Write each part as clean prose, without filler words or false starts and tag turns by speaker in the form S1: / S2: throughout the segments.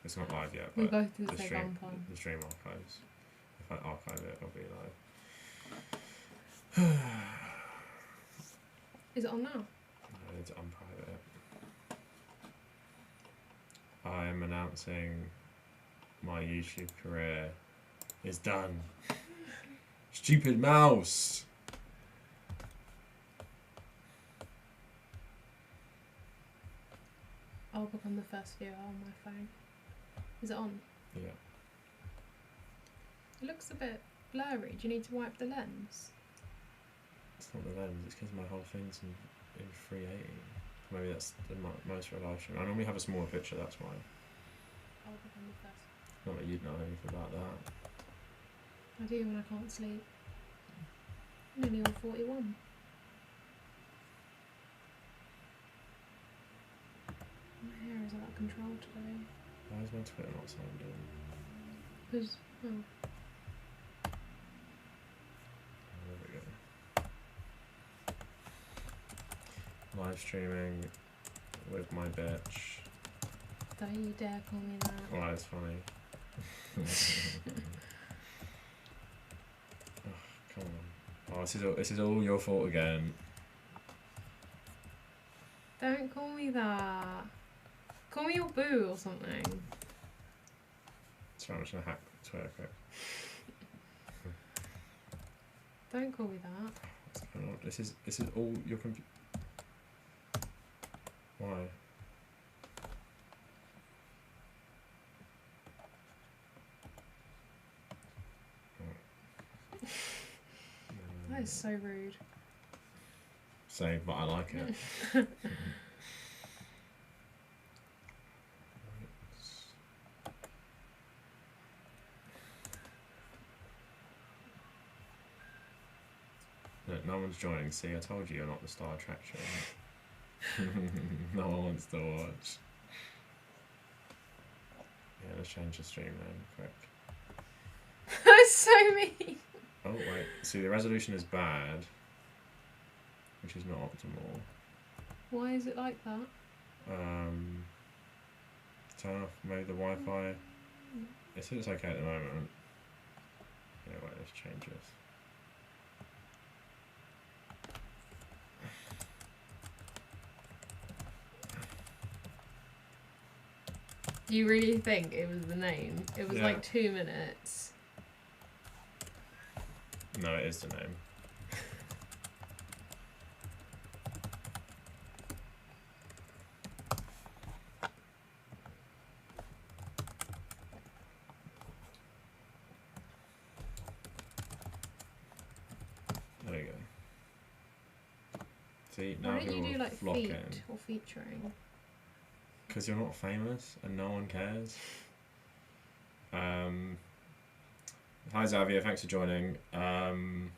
S1: It's not live yet,
S2: We
S1: but
S2: both did
S1: the
S2: say
S1: stream,
S2: banter.
S1: the stream archives. If I archive it, it'll be live.
S2: Is it on now?
S1: I need to unprivate it. I am announcing my YouTube career is done. Stupid mouse!
S2: I'll become the first viewer on my phone. Is it on?
S1: Yeah.
S2: It looks a bit blurry. Do you need to wipe the lens?
S1: It's not the lens, it's because my whole thing's in 380. Maybe that's the most real-life. I normally have a smaller picture, that's why.
S2: I'll become the first.
S1: Not that you'd know anything about that.
S2: I do when I can't sleep. I'm only on 41. My hair is out of control today.
S1: Why is my Twitter not signed in?
S2: Because, oh.
S1: There we go. Live streaming with my bitch.
S2: Don't you dare call me that.
S1: Well, it's funny. Oh, come on. Oh, this is all your fault again.
S2: Don't call me that. Call me your boo or something.
S1: Sorry, I'm just gonna hack Twitter quick.
S2: Don't call me that.
S1: What's going on? This is all your computer. Why?
S2: That is so rude.
S1: Say, but I like it. Look, no one's joining. See, I told you you're not the star attraction. No one wants to watch. Yeah, let's change the stream then, quick.
S2: That's so mean.
S1: Oh, wait. See, the resolution is bad, which is not optimal.
S2: Why is it like that?
S1: Turn off, maybe the Wi-Fi. It says it's okay at the moment. Yeah, wait, let's change this.
S2: You really think it was the name? It was like 2 minutes.
S1: No, it is the name. There you go. See, now
S2: Why don't you do like
S1: flocking.
S2: feat or featuring?
S1: Because you're not famous and no one cares. Hi Xavier, thanks for joining. You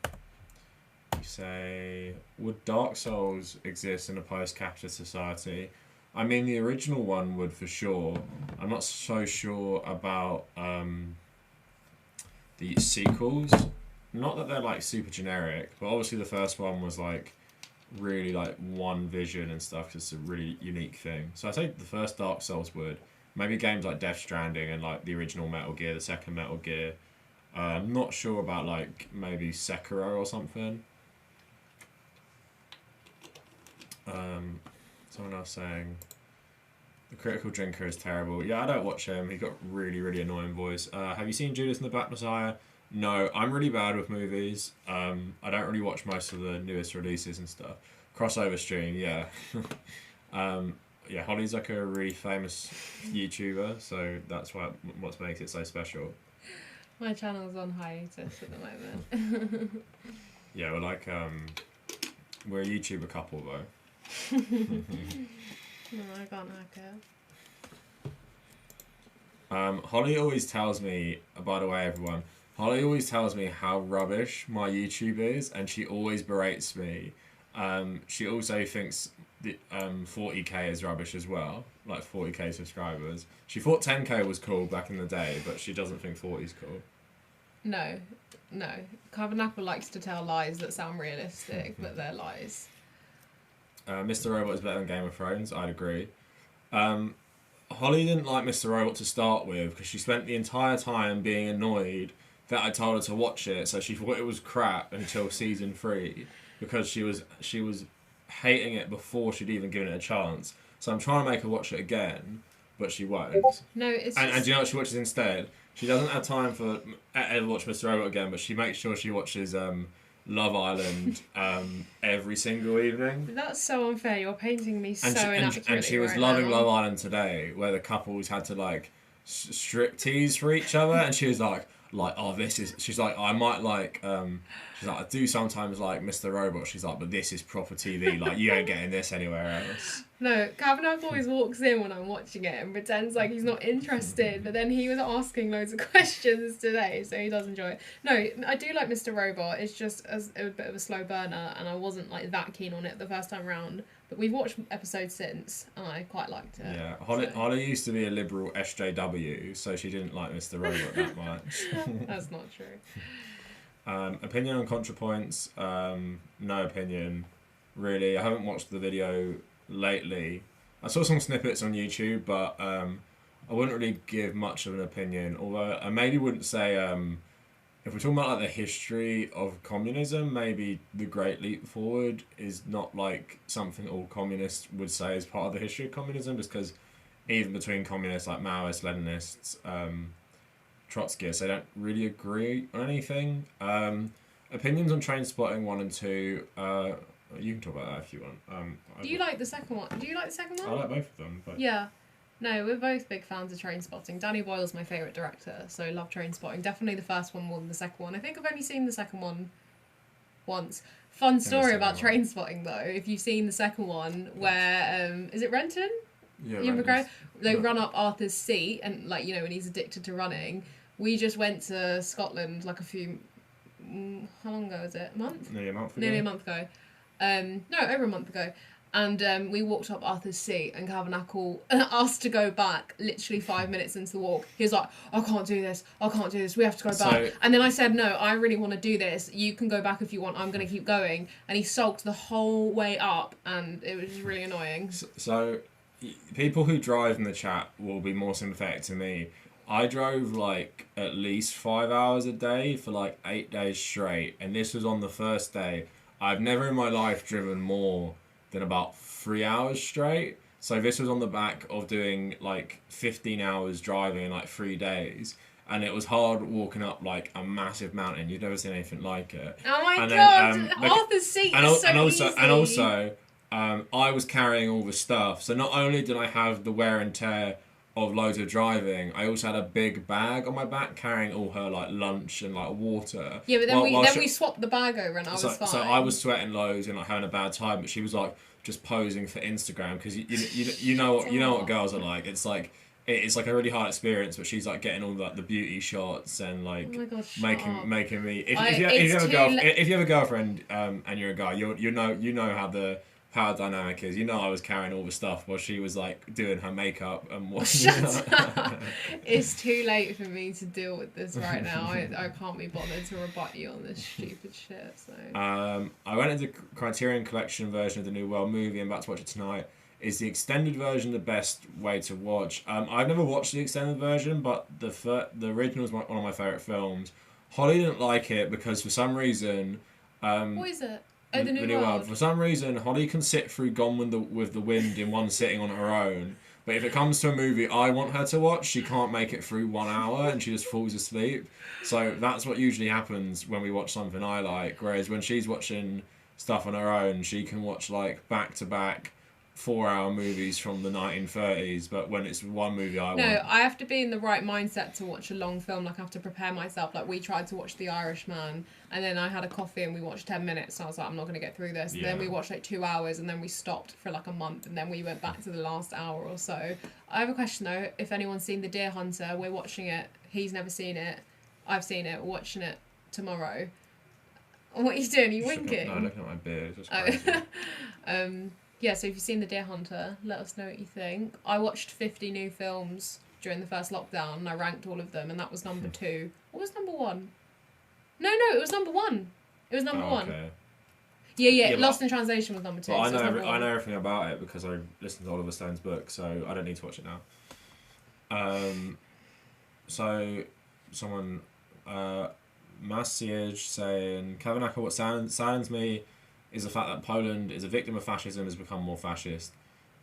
S1: say, would Dark Souls exist in a post-capitalist society? I mean, the original one would for sure. I'm not so sure about the sequels. Not that they're like super generic, but obviously the first one was like really like one vision and stuff, 'cause it's a really unique thing. So I think the first Dark Souls would. Maybe games like Death Stranding and like the original Metal Gear, the second Metal Gear. I'm not sure about like maybe Sekiro or something. Someone else saying the Critical Drinker is terrible. Yeah, I don't watch him. He got really, really annoying voice. Have you seen Judas and the Black Messiah? No, I'm really bad with movies. I don't really watch most of the newest releases and stuff. Crossover stream, yeah. Yeah, Hollie's like a really famous YouTuber, so that's what makes it so special.
S2: My channel's on hiatus at the moment.
S1: Yeah, we're like we're a YouTuber couple though.
S2: No, I can't hack it.
S1: Hollie always tells me, by the way, everyone, Hollie always tells me how rubbish my YouTube is, and she always berates me. She also thinks that 40k is rubbish as well, like 40k subscribers. She thought 10k was cool back in the day, but she doesn't think 40 is cool.
S2: No. Kavernacle likes to tell lies that sound realistic, but they're lies.
S1: Mr. Robot is better than Game of Thrones. I'd agree. Holly didn't like Mr. Robot to start with because she spent the entire time being annoyed that I told her to watch it, so she thought it was crap until season 3 because she was hating it before she'd even given it a chance. So I'm trying to make her watch it again, but she won't.
S2: No, it's
S1: And
S2: just...
S1: do you know what she watches instead? She doesn't have time for ever watch Mr. Robot again, but she makes sure she watches Love Island every single evening.
S2: That's so unfair. You're painting me so inaccurately.
S1: And she was
S2: right
S1: loving
S2: now.
S1: Love Island today, where the couples had to like strip tease for each other, and she was like, oh, this is. She's like, I might like. She's like, I do sometimes like Mr. Robot. She's like, but this is proper TV. Like, you ain't getting this anywhere else.
S2: No, Kavernacle always walks in when I'm watching it and pretends like he's not interested, but then he was asking loads of questions today, so he does enjoy it. No, I do like Mr. Robot. It's just it was a bit of a slow burner, and I wasn't like that keen on it the first time round. But we've watched episodes since, and I quite liked it.
S1: Yeah, Holly used to be a liberal SJW, so she didn't like Mr. Robot that much.
S2: That's not true.
S1: Opinion on ContraPoints? No opinion, really. I haven't watched the video lately. I saw some snippets on YouTube, but I wouldn't really give much of an opinion. Although I maybe wouldn't say, if we're talking about like the history of communism, maybe the Great Leap Forward is not like something all communists would say is part of the history of communism, just because even between communists like Maoists, Leninists, Trotskyists, they don't really agree on anything. Opinions on Trainspotting 1 and 2. You can talk about that if you want.
S2: Do you like the second one? Do you like the second one?
S1: I like both of them. But...
S2: Yeah. No, we're both big fans of Trainspotting. Danny Boyle's my favourite director, so I love Trainspotting. Definitely the first one more than the second one. I think I've only seen the second one once. Fun story about Trainspotting though. If you've seen the second one, where is it Renton?
S1: Yeah,
S2: McGregor. They run up Arthur's seat, and like when he's addicted to running. We just went to Scotland like how long ago was it? A month?
S1: Nearly a month ago.
S2: Nearly a month ago. No, over a month ago. And we walked up Arthur's seat, and Kavernacle asked to go back literally 5 minutes into the walk. He was like, I can't do this, we have to go back. And then I said, no, I really want to do this. You can go back if you want, I'm going to keep going. And he sulked the whole way up, and it was just really annoying.
S1: So people who drive in the chat will be more sympathetic to me. I drove like at least 5 hours a day for like 8 days straight, and this was on the first day. I've never in my life driven more than about 3 hours straight. So this was on the back of doing like 15 hours driving in like 3 days. And it was hard walking up like a massive mountain. You've never seen anything like it.
S2: Oh my god! Arthur's seat is so easy.
S1: And also, I was carrying all the stuff. So not only did I have the wear and tear of loads of driving, I also had a big bag on my back carrying all her like lunch and like water.
S2: Yeah, but then we swapped the bag over and I was fine.
S1: So I was sweating loads and like having a bad time, but she was like just posing for Instagram because you know what girls are like. It's like a really hard experience, but she's like getting all like the beauty shots and like making me. If you have a girlfriend and you're a guy, you know how the power dynamic is. I was carrying all the stuff while she was like doing her makeup and what.
S2: Shut up! It's too late for me to deal with this right now. I can't be bothered to rebut you on this stupid shit. So
S1: I went into Criterion Collection version of the New World movie. I'm about to watch it tonight. Is the extended version the best way to watch? I've never watched the extended version, but the original is one of my favourite films. Holly didn't like it because for some reason.
S2: What is it? Oh, the New World.
S1: For some reason, Holly can sit through Gone with the Wind in one sitting on her own. But if it comes to a movie I want her to watch, she can't make it through 1 hour and she just falls asleep. So that's what usually happens when we watch something I like. Whereas when she's watching stuff on her own, she can watch like back-to-back 4-hour movies from the 1930s, but when it's one movie I want...
S2: No, I have to be in the right mindset to watch a long film. Like, I have to prepare myself. Like, we tried to watch The Irishman, and then I had a coffee and we watched 10 minutes, and I was like, I'm not going to get through this. And then we watched like 2 hours, and then we stopped for like a month, and then we went back to the last hour or so. I have a question, though. If anyone's seen The Deer Hunter, we're watching it. He's never seen it. I've seen it. We're watching it tomorrow. What are you doing? Are you winking?
S1: No, looking at my beard. It's just crazy.
S2: Yeah, so if you've seen The Deer Hunter, let us know what you think. I watched 50 new films during the first lockdown, and I ranked all of them, and that was number 2. What was number 1? No, it was number 1. It was number 1.
S1: Okay.
S2: Yeah, Lost in Translation was number 2.
S1: But I know everything about it because I listened to Oliver Stone's book, so I don't need to watch it now. So someone Masiej saying Kavernacle, what saddens me is the fact that Poland is a victim of fascism, has become more fascist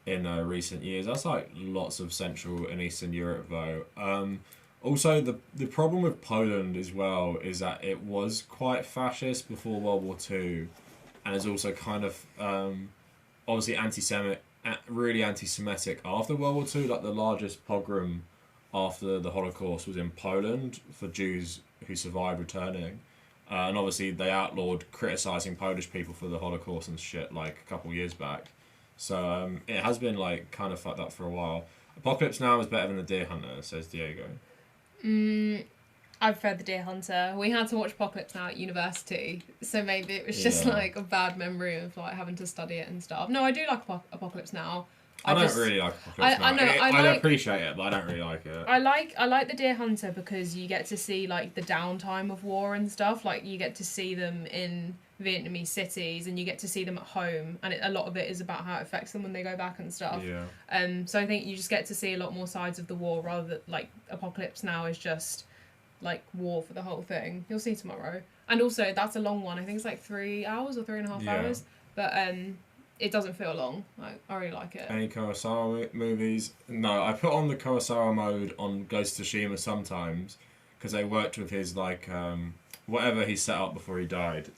S1: in recent years. That's like lots of Central and Eastern Europe though. Also, the problem with Poland as well is that it was quite fascist before World War Two, and is also kind of obviously really anti-Semitic after World War Two. Like the largest pogrom after the Holocaust was in Poland for Jews who survived returning. And obviously they outlawed criticising Polish people for the Holocaust and shit like a couple years back. So it has been like kind of fucked up for a while. Apocalypse Now is better than The Deer Hunter, says Diego.
S2: I prefer The Deer Hunter. We had to watch Apocalypse Now at university, so maybe it was just like a bad memory of like having to study it and stuff. No, I do like Apocalypse Now.
S1: I don't really like Apocalypse Now. I appreciate it, but I don't really like it.
S2: I like The Deer Hunter because you get to see like the downtime of war and stuff. Like you get to see them in Vietnamese cities and you get to see them at home, and a lot of it is about how it affects them when they go back and stuff.
S1: Yeah.
S2: So I think you just get to see a lot more sides of the war rather than like Apocalypse Now is just like war for the whole thing. You'll see tomorrow. And also that's a long one. I think it's like 3 hours or 3.5 hours. But it doesn't feel long. I really like it.
S1: Any Kurosawa movies? No, I put on the Kurosawa mode on Ghost of Tsushima sometimes because they worked with his like whatever he set up before he died.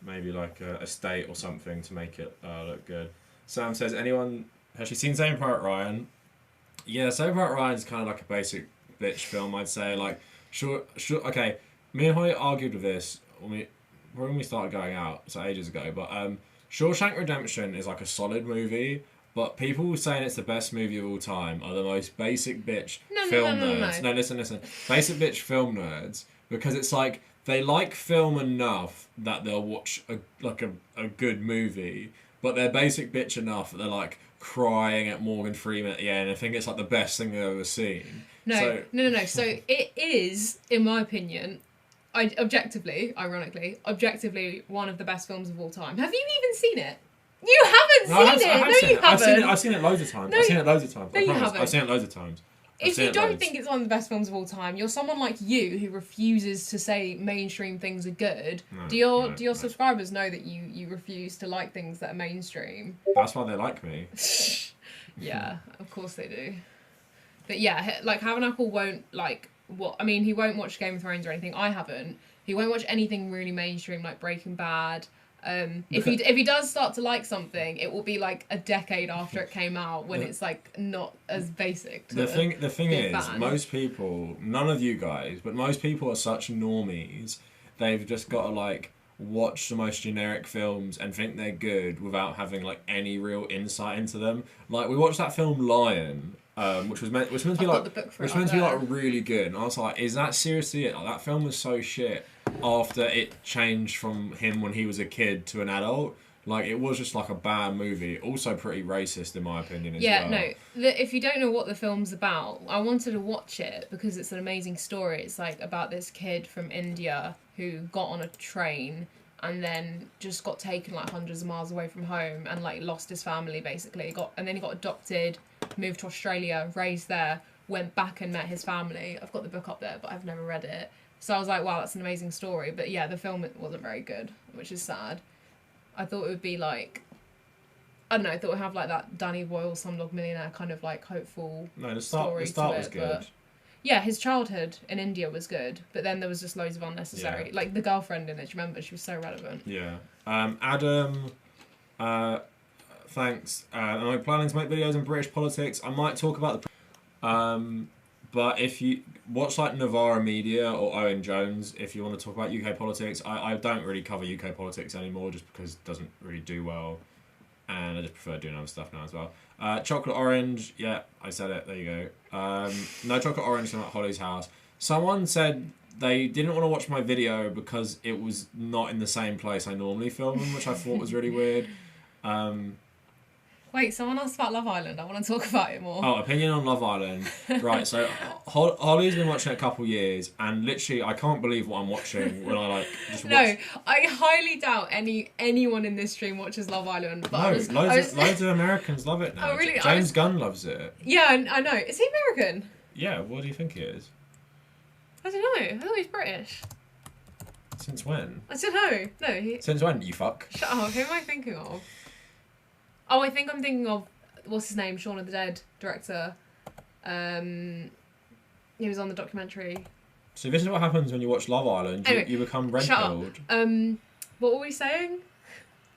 S1: Maybe like a estate or something to make it look good. Sam says, anyone has she seen Saving Private Ryan? Yeah, Saving Private Ryan's kind of like a basic bitch film, I'd say. Like, sure. Okay, me and Holly argued with this when we started going out, so ages ago. But Shawshank Redemption is like a solid movie, but people saying it's the best movie of all time are the most basic bitch film nerds. No, listen. Basic bitch film nerds, because it's like they like film enough that they'll watch a good movie, but they're basic bitch enough that they're like crying at Morgan Freeman at the end and think it's like the best thing they've ever seen.
S2: No. So it is, in my opinion, objectively one of the best films of all time. Have you even seen it? You haven't seen it. No, you haven't.
S1: I've seen it loads of times. No, I've seen it loads of times.
S2: No, you haven't.
S1: I've seen it loads of times.
S2: If you don't think it's one of the best films of all time, you're someone like you who refuses to say mainstream things are good. Do your subscribers know that you refuse to like things that are mainstream?
S1: That's why they like me.
S2: Yeah, of course they do. But yeah, like Kavernacle won't like he won't watch Game of Thrones or anything. I haven't. He won't watch anything really mainstream like Breaking Bad. If he does start to like something, it will be like a decade after it came out when it's like not as basic.
S1: The thing is, most people, none of you guys, but most people are such normies. They've just got to like watch the most generic films and think they're good without having like any real insight into them. Like we watched that film Lion. Which was meant to be like really good, and I was like, is that seriously it? Like, that film was so shit after it changed from him when he was a kid to an adult. Like it was just like a bad movie. Also pretty racist in my opinion as well.
S2: Yeah, no. If you don't know what the film's about, I wanted to watch it because it's an amazing story. It's like about this kid from India who got on a train and then just got taken like hundreds of miles away from home and like lost his family basically. And then he got adopted, moved to Australia, raised there, went back and met his family. I've got the book up there, but I've never read it. So I was like, wow, that's an amazing story. But yeah, the film wasn't very good, which is sad. I thought it would be like, I don't know, I thought it would have like that Danny Boyle Slumdog Millionaire kind of like hopeful story.
S1: No, the start was good.
S2: But yeah, his childhood in India was good, but then there was just loads of unnecessary. Like the girlfriend in it, do you remember? She was so relevant.
S1: Yeah. Adam, thanks. Am I planning to make videos on British politics? I might talk about the... but if you watch like Novara Media or Owen Jones, if you want to talk about UK politics, I don't really cover UK politics anymore just because it doesn't really do well. And I just prefer doing other stuff now as well. Chocolate Orange, yeah, I said it, there you go. No Chocolate Orange from at Holly's house. Someone said they didn't want to watch my video because it was not in the same place I normally film them, which I thought was really weird.
S2: Wait, someone asked about Love Island. I want to talk about it more.
S1: Oh, opinion on Love Island. Right, so Holly's been watching it a couple years, and literally I can't believe what I'm watching when I like just watch.
S2: No, I highly doubt anyone in this stream watches Love Island. But
S1: no, loads of Americans love it now.
S2: Oh, really?
S1: James Gunn loves it.
S2: Yeah, I know. Is he American?
S1: Yeah, what do you think he is?
S2: I don't know. I thought he's British.
S1: Since when?
S2: I don't know. No,
S1: Since when, you fuck?
S2: Shut up. Who am I thinking of? Oh, I think I'm thinking of, what's his name? Shaun of the Dead director. He was on the documentary.
S1: So this is what happens when you watch Love Island.
S2: Anyway,
S1: you become red-pilled.
S2: What were we saying?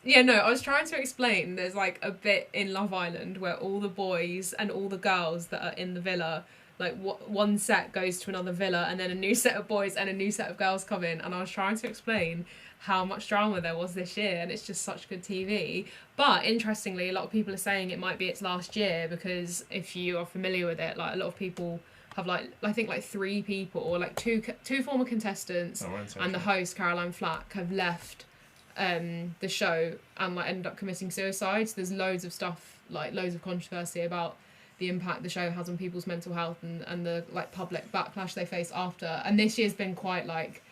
S2: Yeah, no, I was trying to explain. There's like a bit in Love Island where all the boys and all the girls that are in the villa, like one set goes to another villa, and then a new set of boys and a new set of girls come in. And I was trying to explain how much drama there was this year, and it's just such good TV. But interestingly, a lot of people are saying it might be its last year, because if you are familiar with it, like a lot of people have I think 3 people, or like two former contestants and the host Caroline Flack have left the show and like ended up committing suicide. So there's loads of stuff, like loads of controversy about the impact the show has on people's mental health and the like public backlash they face after. And this year's been quite like,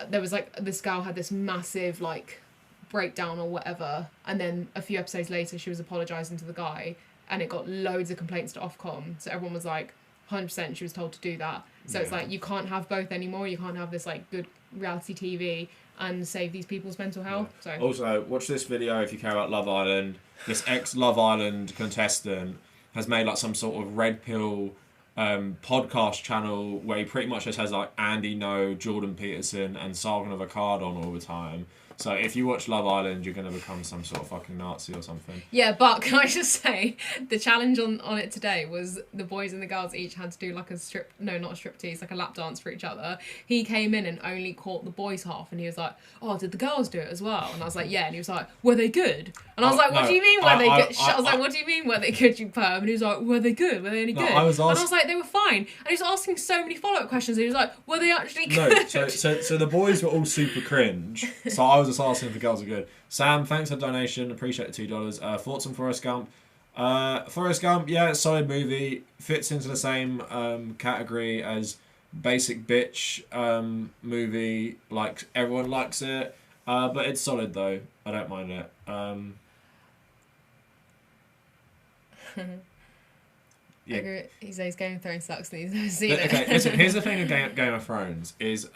S2: there was like, this girl had this massive like breakdown or whatever, and then a few episodes later she was apologising to the guy, and it got loads of complaints to Ofcom. So everyone was like, 100% she was told to do that. So it's like, you can't have both anymore. You can't have this like good reality TV and save these people's mental health. So
S1: also, watch this video if you care about Love Island. This ex-Love Island contestant has made like some sort of red pill podcast channel where he pretty much just has like Andy No, Jordan Peterson and Sargon of Akkad on all the time. So if you watch Love Island, you're going to become some sort of fucking Nazi or something.
S2: Yeah, but can I just say, the challenge on it today was the boys and the girls each had to do like not a striptease, like a lap dance for each other. He came in and only caught the boys half, and he was like, oh, did the girls do it as well? And I was like, yeah. And he was like, were they good? And I was like, what do you mean were they good? I was like, what do you mean were they good, you perv? And he was like, were they good? Were they any good? And I was like, they were fine. And he was asking so many follow-up questions. And he was like, were they actually good?
S1: No, so the boys were all super cringe. So I was just asking if the girls are good. Sam, thanks for the donation. Appreciate the $2. Thoughts on Forrest Gump? Forrest Gump, yeah, solid movie. Fits into the same category as basic bitch movie. Like, everyone likes it. But it's solid, though. I don't mind it.
S2: Yeah. He's Game of Thrones sucks and he's never seen it.
S1: Okay, listen, here's the thing with Game of Thrones is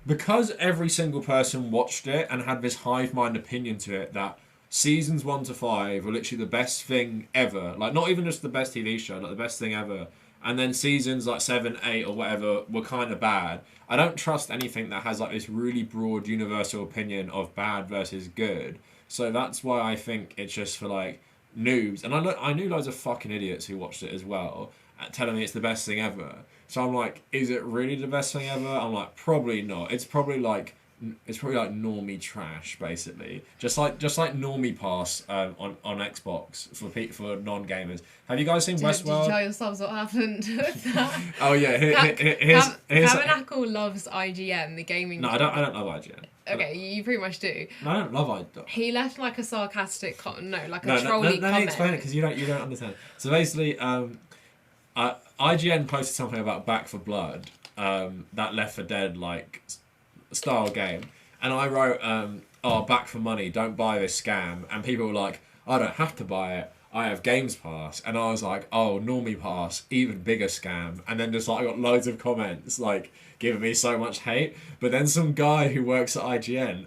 S1: because every single person watched it and had this hive mind opinion to it that seasons 1 to 5 were literally the best thing ever. Like, not even just the best TV show, like the best thing ever. And then seasons like 7, 8 or whatever were kind of bad. I don't trust anything that has like this really broad universal opinion of bad versus good. So that's why I think it's just for like noobs. And I knew loads of fucking idiots who watched it as well, telling me it's the best thing ever. So I'm like, is it really the best thing ever? I'm like, probably not. It's probably like normie trash, basically. Just like normie pass on Xbox for non-gamers. Have you guys seen Westworld?
S2: Did you tell yourselves what happened with that?
S1: Oh yeah, here's
S2: Kavernacle loves IGN, the gaming.
S1: No, I don't love IGN.
S2: Okay, you pretty much do.
S1: No, I don't love IGN.
S2: He left like a sarcastic, trolly comment.
S1: Let me explain it because you don't understand. So basically, IGN posted something about Back for Blood, that Left 4 Dead like style game, and I wrote, Back for money, don't buy this scam, and people were like, I don't have to buy it, I have Games Pass, and I was like, oh, Normie Pass, even bigger scam, and then just like I got loads of comments like giving me so much hate, but then some guy who works at IGN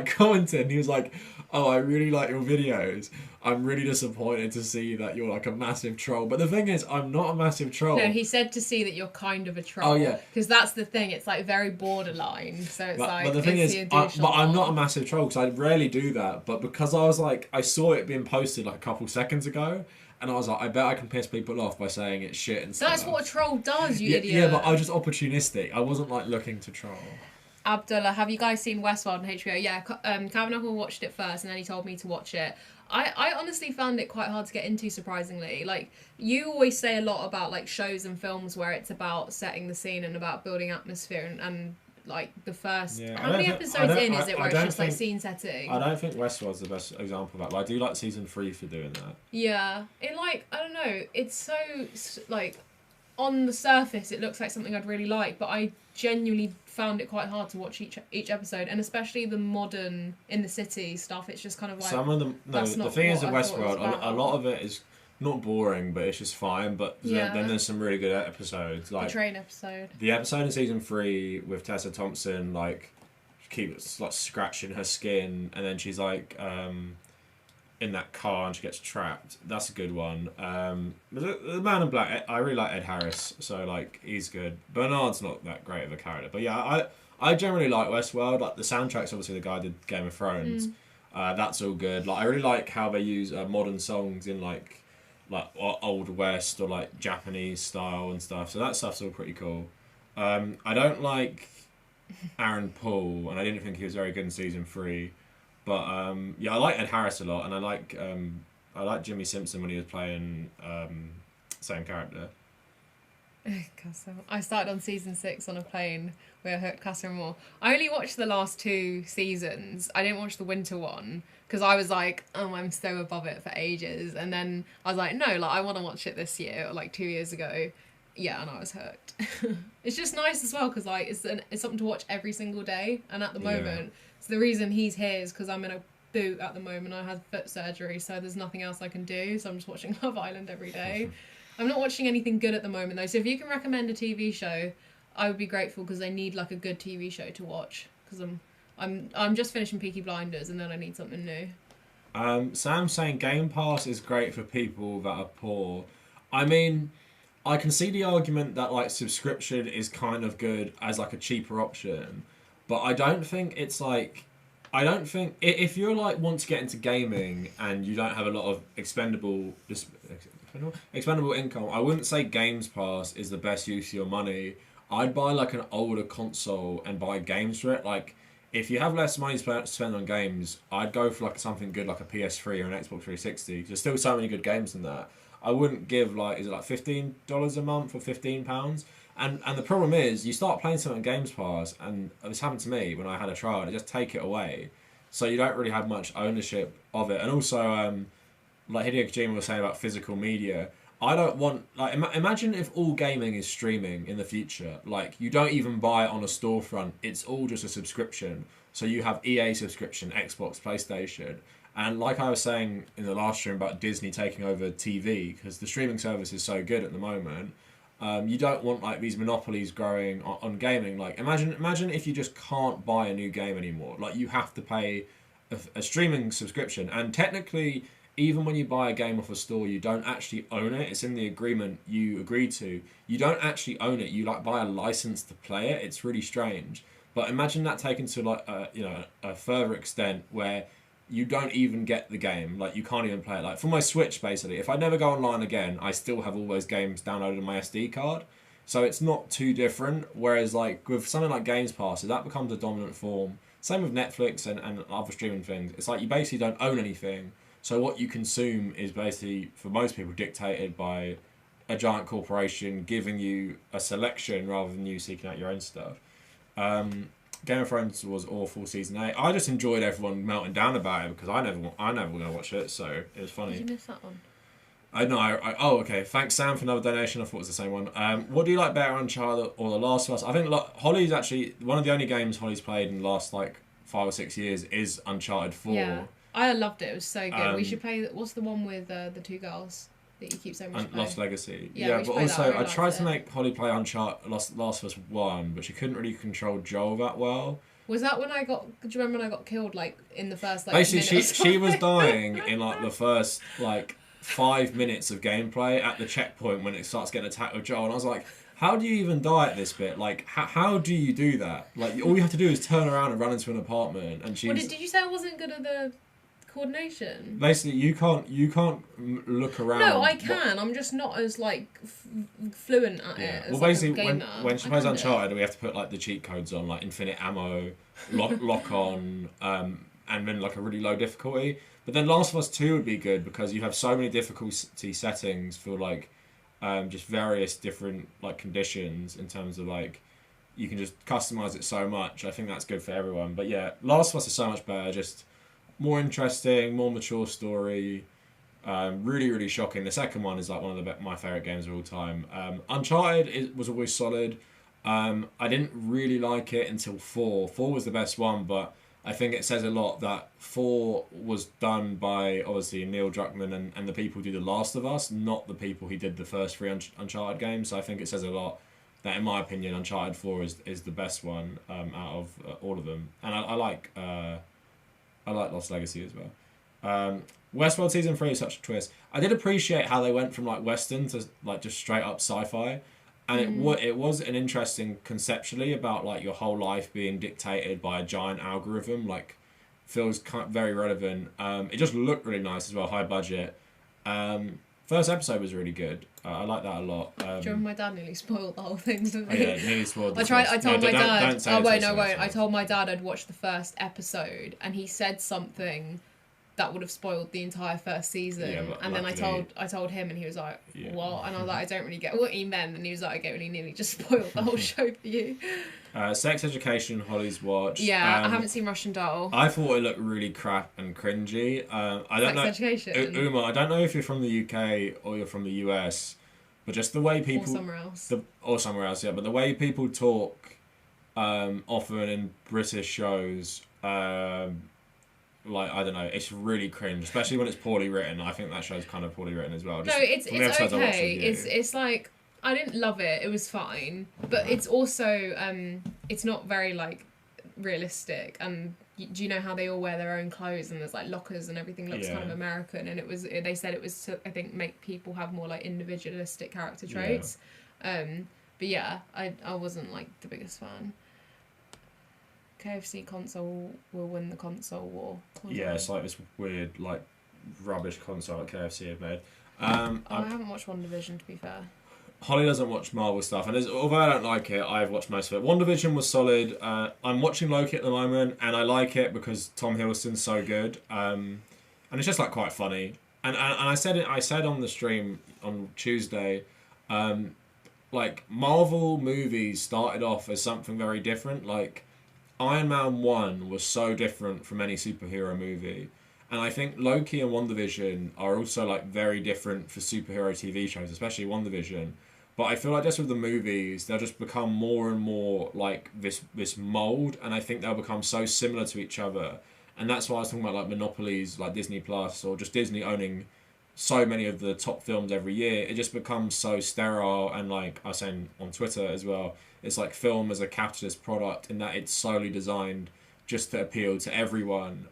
S1: commented, and he was like, oh, I really like your videos. I'm really disappointed to see that you're like a massive troll. But the thing is, I'm not a massive troll.
S2: No, he said to see that you're kind of a troll.
S1: Oh, yeah.
S2: Because that's the thing. It's like very borderline. So it's
S1: but the thing is, I'm not a massive troll because I rarely do that. But because I was like, I saw it being posted like a couple seconds ago. And I was like, I bet I can piss people off by saying it's shit and stuff.
S2: That's what a troll does, you idiot.
S1: Yeah, but I was just opportunistic. I wasn't like looking to troll.
S2: Abdullah, have you guys seen Westworld on HBO? Yeah, Kavernacle watched it first and then he told me to watch it. I honestly found it quite hard to get into, surprisingly. Like, you always say a lot about like shows and films where it's about setting the scene and about building atmosphere and like the first.
S1: Yeah,
S2: How many episodes in is it where it's just like scene setting?
S1: I don't think Westworld's the best example of that, but I do like season 3 for doing that.
S2: Yeah, it like I don't know. It's so like on the surface it looks like something I'd really like, but I genuinely found it quite hard to watch each episode, and especially the modern in the city stuff. It's just kind of like
S1: some of them. No, the thing is, with Westworld, a lot of it is not boring, but it's just fine. But then there's some really good episodes, like
S2: the train episode.
S1: The episode in season 3 with Tessa Thompson, like keeps like scratching her skin, and then she's like in that car and she gets trapped. That's a good one. The Man in Black, I really like Ed Harris, so like he's good. Bernard's not that great of a character, but yeah, I generally like Westworld. Like the soundtrack's obviously the guy who did Game of Thrones. That's all good. Like I really like how they use modern songs in like Old West or like Japanese style and stuff. So that stuff's all pretty cool. I don't like Aaron Paul, and I didn't think he was very good in season 3. But yeah, I like Ed Harris a lot, and I like Jimmy Simpson when he was playing same character.
S2: I started on season 6 on a plane where I heard Casa Amor. I only watched the last 2 seasons. I didn't watch the winter one because I was like, oh, I'm so above it for ages. And then I was like, no, like I want to watch it this year or like 2 years ago. Yeah, and I was hooked. It's just nice as well because like it's something to watch every single day. And at the moment, so the reason he's here is because I'm in a boot at the moment. I had foot surgery, so there's nothing else I can do. So I'm just watching Love Island every day. I'm not watching anything good at the moment though. So if you can recommend a TV show, I would be grateful because I need like a good TV show to watch because I'm just finishing Peaky Blinders and then I need something new.
S1: Sam's saying Game Pass is great for people that are poor. I mean, I can see the argument that like subscription is kind of good as like a cheaper option, but I don't think it's like, I don't think if you're like want to get into gaming and you don't have a lot of expendable income, I wouldn't say Games Pass is the best use of your money. I'd buy like an older console and buy games for it. Like if you have less money to spend on games, I'd go for like something good like a PS3 or an Xbox 360. There's still so many good games in that. I wouldn't give like, is it like $15 a month or £15? And the problem is, you start playing something on Games Pass, and this happened to me when I had a trial, and they just take it away. So you don't really have much ownership of it. And also, like Hideo Kojima was saying about physical media, I don't want, like, imagine if all gaming is streaming in the future. Like, you don't even buy it on a storefront. It's all just a subscription. So you have EA subscription, Xbox, PlayStation. And like I was saying in the last stream about Disney taking over TV, because the streaming service is so good at the moment, you don't want like these monopolies growing on gaming. Like imagine if you just can't buy a new game anymore. Like you have to pay a streaming subscription, and technically, even when you buy a game off a store, you don't actually own it. It's in the agreement you agreed to. You don't actually own it. You like buy a license to play it. It's really strange. But imagine that taken to like a further extent where you don't even get the game. Like you can't even play it. Like for my Switch, basically, if I never go online again, I still have all those games downloaded on my SD card. So it's not too different. Whereas like with something like Games Pass, that becomes a dominant form. Same with Netflix and other streaming things. It's like you basically don't own anything. So what you consume is basically, for most people, dictated by a giant corporation giving you a selection rather than you seeking out your own stuff. Game of Thrones was awful season 8. I just enjoyed everyone melting down about it because I never going to watch it, so it was funny.
S2: Did you miss that one?
S1: I know. Oh, okay. Thanks, Sam, for another donation. I thought it was the same one. What do you like better, Uncharted or The Last of Us? I think Holly's actually one of the only games Holly's played in the last like 5 or 6 years is Uncharted 4.
S2: Yeah, I loved it. It was so good. We should play. What's the one with the 2 girls that you keep saying we should play?
S1: Lost Legacy.
S2: Yeah,
S1: but also I tried to make Holly play Uncharted Last of Us 1, but she couldn't really control Joel that well.
S2: Was that when I got? Do you remember when I got killed? Like in the first like.
S1: Basically, she was dying in like the first like 5 minutes of gameplay at the checkpoint when it starts getting attacked with Joel, and I was like, how do you even die at this bit? Like, how do you do that? Like, all you have to do is turn around and run into an apartment, and she's.
S2: Well, did you say I wasn't good at the coordination?
S1: Basically, you can't look around.
S2: No, I can. I'm just not as like fluent at it. As,
S1: well, basically, when she plays Uncharted, we have to put like the cheat codes on, like infinite ammo, lock on, and then like a really low difficulty. But then Last of Us 2 would be good because you have so many difficulty settings for like just various different like conditions in terms of like you can just customize it so much. I think that's good for everyone. But yeah, Last of Us is so much better. Just more interesting, more mature story. Really, really shocking. The second one is like one of my favorite games of all time. Uncharted was always solid. I didn't really like it until 4. 4 was the best one, but I think it says a lot that 4 was done by, obviously, Neil Druckmann and the people who did The Last of Us, not the people who did the first 3 Uncharted games. So I think it says a lot that, in my opinion, Uncharted 4 is the best one out of all of them. And I like Lost Legacy as well. Westworld Season 3 is such a twist. I did appreciate how they went from like Western to like just straight up sci-fi. And it was an interesting conceptually about like your whole life being dictated by a giant algorithm. Like, feels very relevant. It just looked really nice as well, high budget. First episode was really good. I like that a lot.
S2: Do you remember my dad nearly spoiled the whole thing to me?
S1: Oh yeah, nearly spoiled.
S2: I told my dad.
S1: Don't say
S2: oh wait,
S1: this,
S2: no,
S1: sorry,
S2: won't. I told my dad I'd watched the first episode, and he said something that would have spoiled the entire first season.
S1: Yeah, but
S2: and then I told him, and he was like, "What?" And I was like, "I don't really get what he meant." And he was like, "Okay, well, he nearly just spoiled the whole show for you."
S1: Sex Education, Holly's watch.
S2: Yeah, I haven't seen Russian Doll.
S1: I thought it looked really crap and cringy. I don't know.
S2: Sex Education.
S1: Uma, I don't know if you're from the UK or you're from the US, but just the way people...
S2: Or somewhere else.
S1: Or somewhere else, yeah. But the way people talk often in British shows, like, I don't know, it's really cringe, especially when it's poorly written. I think that show's kind of poorly written as well.
S2: No, it's okay. It's like... I didn't love it. It was fine, but it's also it's not very like realistic. And do you know how they all wear their own clothes and there's like lockers and everything looks kind of American? And they said it was to, I think, make people have more like individualistic character traits. But yeah, I wasn't like the biggest fan. KFC console will win the console war.
S1: Yeah, it's like this weird like rubbish console that KFC have made.
S2: I haven't watched WandaVision, to be fair.
S1: Holly doesn't watch Marvel stuff, and although I don't like it, I've watched most of it. WandaVision was solid. I'm watching Loki at the moment, and I like it because Tom Hiddleston's so good, and it's just like quite funny. And I said on the stream on Tuesday, like Marvel movies started off as something very different. Like Iron Man 1 was so different from any superhero movie. And I think Loki and WandaVision are also like very different for superhero TV shows, especially WandaVision. But I feel like just with the movies, they'll just become more and more like this mold, and I think they'll become so similar to each other. And that's why I was talking about like monopolies, like Disney Plus, or just Disney owning so many of the top films every year. It just becomes so sterile, and like I was saying on Twitter as well, it's like film as a capitalist product in that it's solely designed just to appeal to everyone,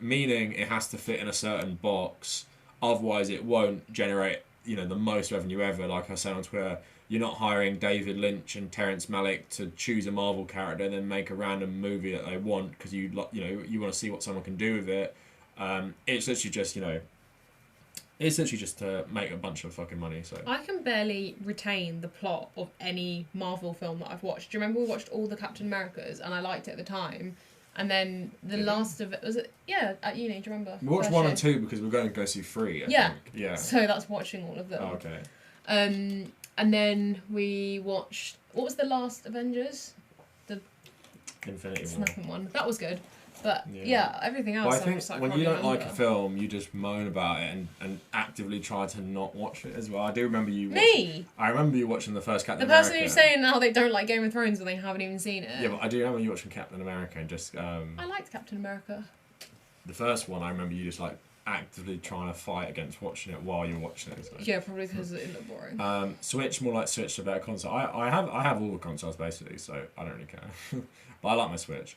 S1: meaning it has to fit in a certain box, otherwise it won't generate, the most revenue ever. Like I said on Twitter, you're not hiring David Lynch and Terrence Malick to choose a Marvel character and then make a random movie that they want because you want to see what someone can do with it. It's literally just to make a bunch of fucking money. So
S2: I can barely retain the plot of any Marvel film that I've watched. Do you remember we watched all the Captain Americas and I liked it at the time? And then the last of it was at uni. Do you remember?
S1: We watched 1 and 2 because we're going to go see 3. I think. Yeah.
S2: So that's watching all of them.
S1: Oh, okay.
S2: And then we watched, what was the last Avengers? The
S1: Infinity War.
S2: Snapping one. That was good. But everything else.
S1: But I think when you don't like a film, you just moan about it and actively try to not watch it as well. I do remember you. I remember you watching the first Captain America.
S2: The person who's saying how they don't like Game of Thrones and they haven't even seen it.
S1: Yeah, but I do remember you watching Captain America and just.
S2: I liked Captain America.
S1: The first one, I remember you just like actively trying to fight against watching it while you're watching it. So.
S2: Yeah, probably because it looked boring.
S1: Switch to a better console. I have all the consoles basically, so I don't really care. But I like my Switch.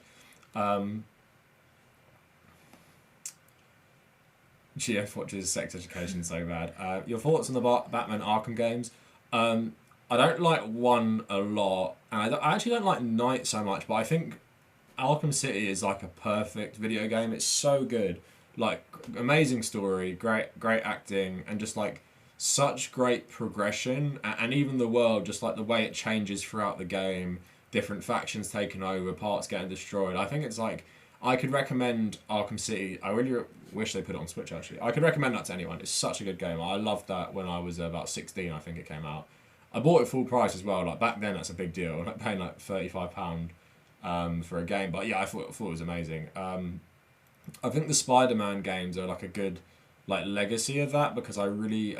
S1: GF watches Sex Education so bad. Your thoughts on the Batman Arkham games? I don't like 1 a lot, and I actually don't like Knight so much, but I think Arkham City is like a perfect video game. It's so good. Like, amazing story, great acting, and just like such great progression, and even the world, just like the way it changes throughout the game, different factions taking over, parts getting destroyed. I think it's like, I could recommend Arkham City. I really wish they put it on Switch, actually. I could recommend that to anyone. It's such a good game. I loved that when I was about 16, I think it came out. I bought it full price as well. Like back then, that's a big deal. Like paying like £35 for a game. But yeah, I thought it was amazing. I think the Spider-Man games are like a good like legacy of that because I really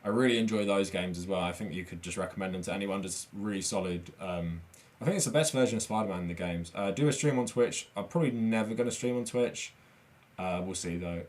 S1: enjoy those games as well. I think you could just recommend them to anyone. Just really solid. I think it's the best version of Spider-Man in the games. Do a stream on Twitch. I'm probably never going to stream on Twitch. We'll see though.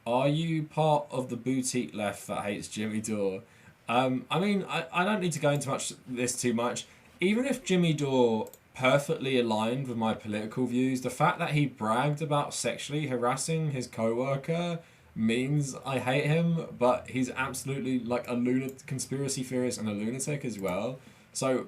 S1: Are you part of the boutique left that hates Jimmy Dore? I mean, I don't need to go into this too much. Even if Jimmy Dore perfectly aligned with my political views, the fact that he bragged about sexually harassing his co-worker means I hate him, but he's absolutely like a conspiracy theorist and a lunatic as well. So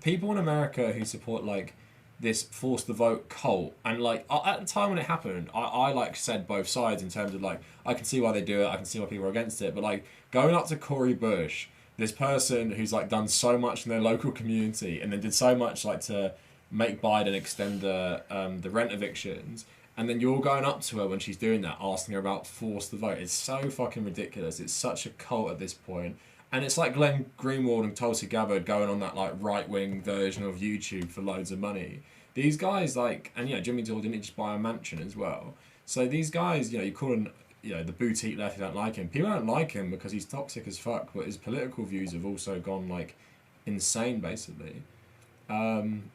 S1: people in America who support like this force the vote cult, and like at the time when it happened, I like said both sides in terms of like I can see why they do it, I can see why people are against it, but like going up to Cory Bush, this person who's like done so much in their local community and then did so much like to make Biden extend the rent evictions, and then you're going up to her when she's doing that, asking her about force the vote. It's so fucking ridiculous. It's such a cult at this point. And it's like Glenn Greenwald and Tulsi Gabbard going on that like right-wing version of YouTube for loads of money. These guys like, and yeah, Jimmy Dore didn't just buy a mansion as well. So these guys, you know, you call them, you know, the boutique left, you don't like him. People don't like him because he's toxic as fuck, but his political views have also gone like insane basically. Am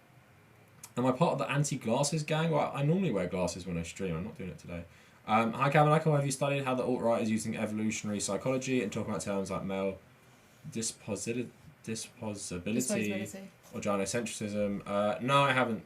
S1: I part of the anti-glasses gang? Well, I normally wear glasses when I stream. I'm not doing it today. Hi, Kavernacle. Have you studied how the alt-right is using evolutionary psychology and talking about terms like male disposability or gynocentrism? No, I haven't.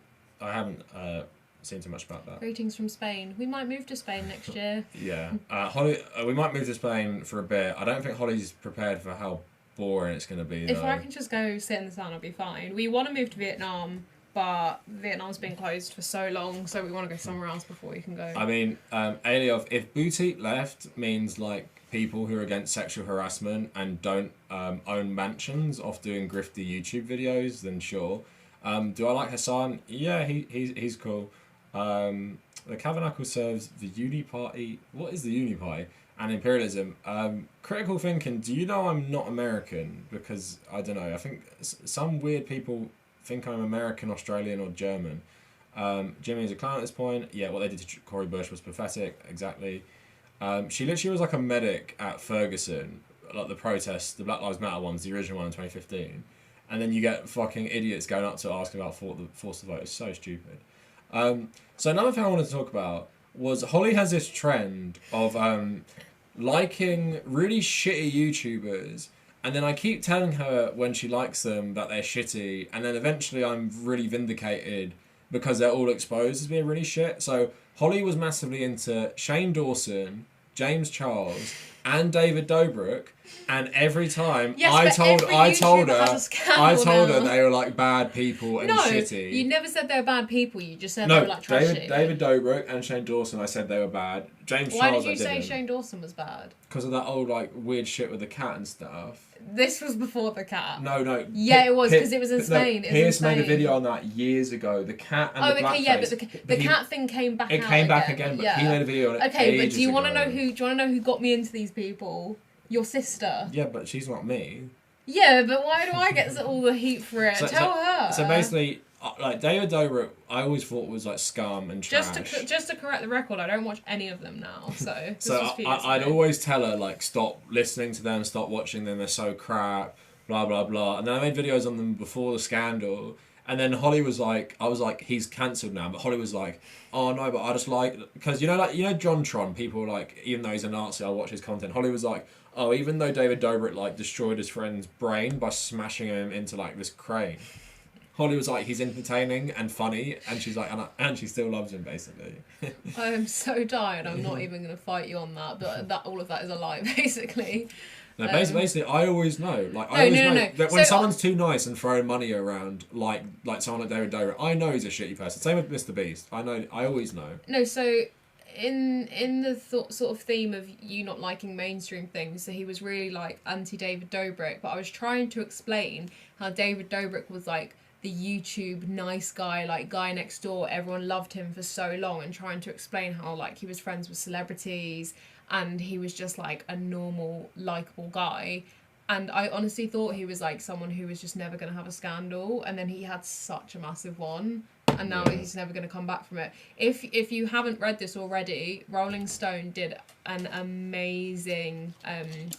S1: Seen too much about that.
S2: Greetings from Spain. We might move to Spain next year.
S1: Yeah. Holly, we might move to Spain for a bit. I don't think Holly's prepared for how boring it's going to be, though.
S2: If I can just go sit in the sun, I'll be fine. We want to move to Vietnam, but Vietnam's been closed for so long, so we want to go somewhere else before we can go.
S1: I mean, Aliov, if boutique left means like people who are against sexual harassment and don't own mansions off doing grifty YouTube videos, then sure. Do I like Hassan? Yeah, he's cool. The Kavernacle serves the Uni Party. What is the Uni Party? And imperialism. Critical thinking. Do you know I'm not American? Because, I don't know, I think some weird people think I'm American, Australian, or German. Jimmy is a clown at this point. Yeah, what they did to Cory Bush was pathetic. Exactly. She literally was like a medic at Ferguson, like the protests, the Black Lives Matter ones, the original one in 2015. And then you get fucking idiots going up to asking about force the vote. It's so stupid. So another thing I wanted to talk about was Holly has this trend of liking really shitty YouTubers, and then I keep telling her when she likes them that they're shitty, and then eventually I'm really vindicated because they're all exposed as being really shit. So Holly was massively into Shane Dawson, James Charles, and David Dobrik, and every time I told her they were like bad people and shitty.
S2: You never said they were bad people. You just said they were like trashy.
S1: David Dobrik and Shane Dawson, I said they were bad. James Charles,
S2: why did you say Shane Dawson was bad?
S1: Because of that old like weird shit with the cat and stuff.
S2: This was before the cat.
S1: No.
S2: Yeah, it was because it was in Spain.
S1: Pierce made a video on that years ago. The cat and the blackface.
S2: Yeah, but the cat thing came back.
S1: It came back again, but he made a video on it.
S2: Okay, but do you want to know who? Do you want to know who got me into these people? Your sister.
S1: Yeah, but she's not me.
S2: Yeah, but why do I get all the heat for it? Tell her.
S1: So basically, like David Dobrik, I always thought was like scum and trash.
S2: Just to correct the record, I don't watch any of them now. So
S1: I'd always tell her like stop listening to them, stop watching them. They're so crap. Blah blah blah. And then I made videos on them before the scandal. And then Holly was like, I was like, he's cancelled now. But Holly was like, oh no, but I just like, because you know JonTron, people were like, even though he's a Nazi, I watch his content. Holly was like, oh, even though David Dobrik like destroyed his friend's brain by smashing him into like this crane, Holly was like, he's entertaining and funny, and she's like, and she still loves him basically.
S2: I am so tired. I'm not even going to fight you on that. But all of that is a lie, basically.
S1: No, basically, I always know. Like, I always know that when someone's too nice and throwing money around, like someone like David Dobrik, I know he's a shitty person. Same with MrBeast. I know. I always know.
S2: No, so in the sort of theme of you not liking mainstream things, so he was really like anti David Dobrik, but I was trying to explain how David Dobrik was like the YouTube nice guy, like guy next door. Everyone loved him for so long, and trying to explain how like he was friends with celebrities and he was just like a normal, likable guy. And I honestly thought he was like someone who was just never going to have a scandal, and then he had such a massive one, and now he's never going to come back from it. If you haven't read this already, Rolling Stone did an amazing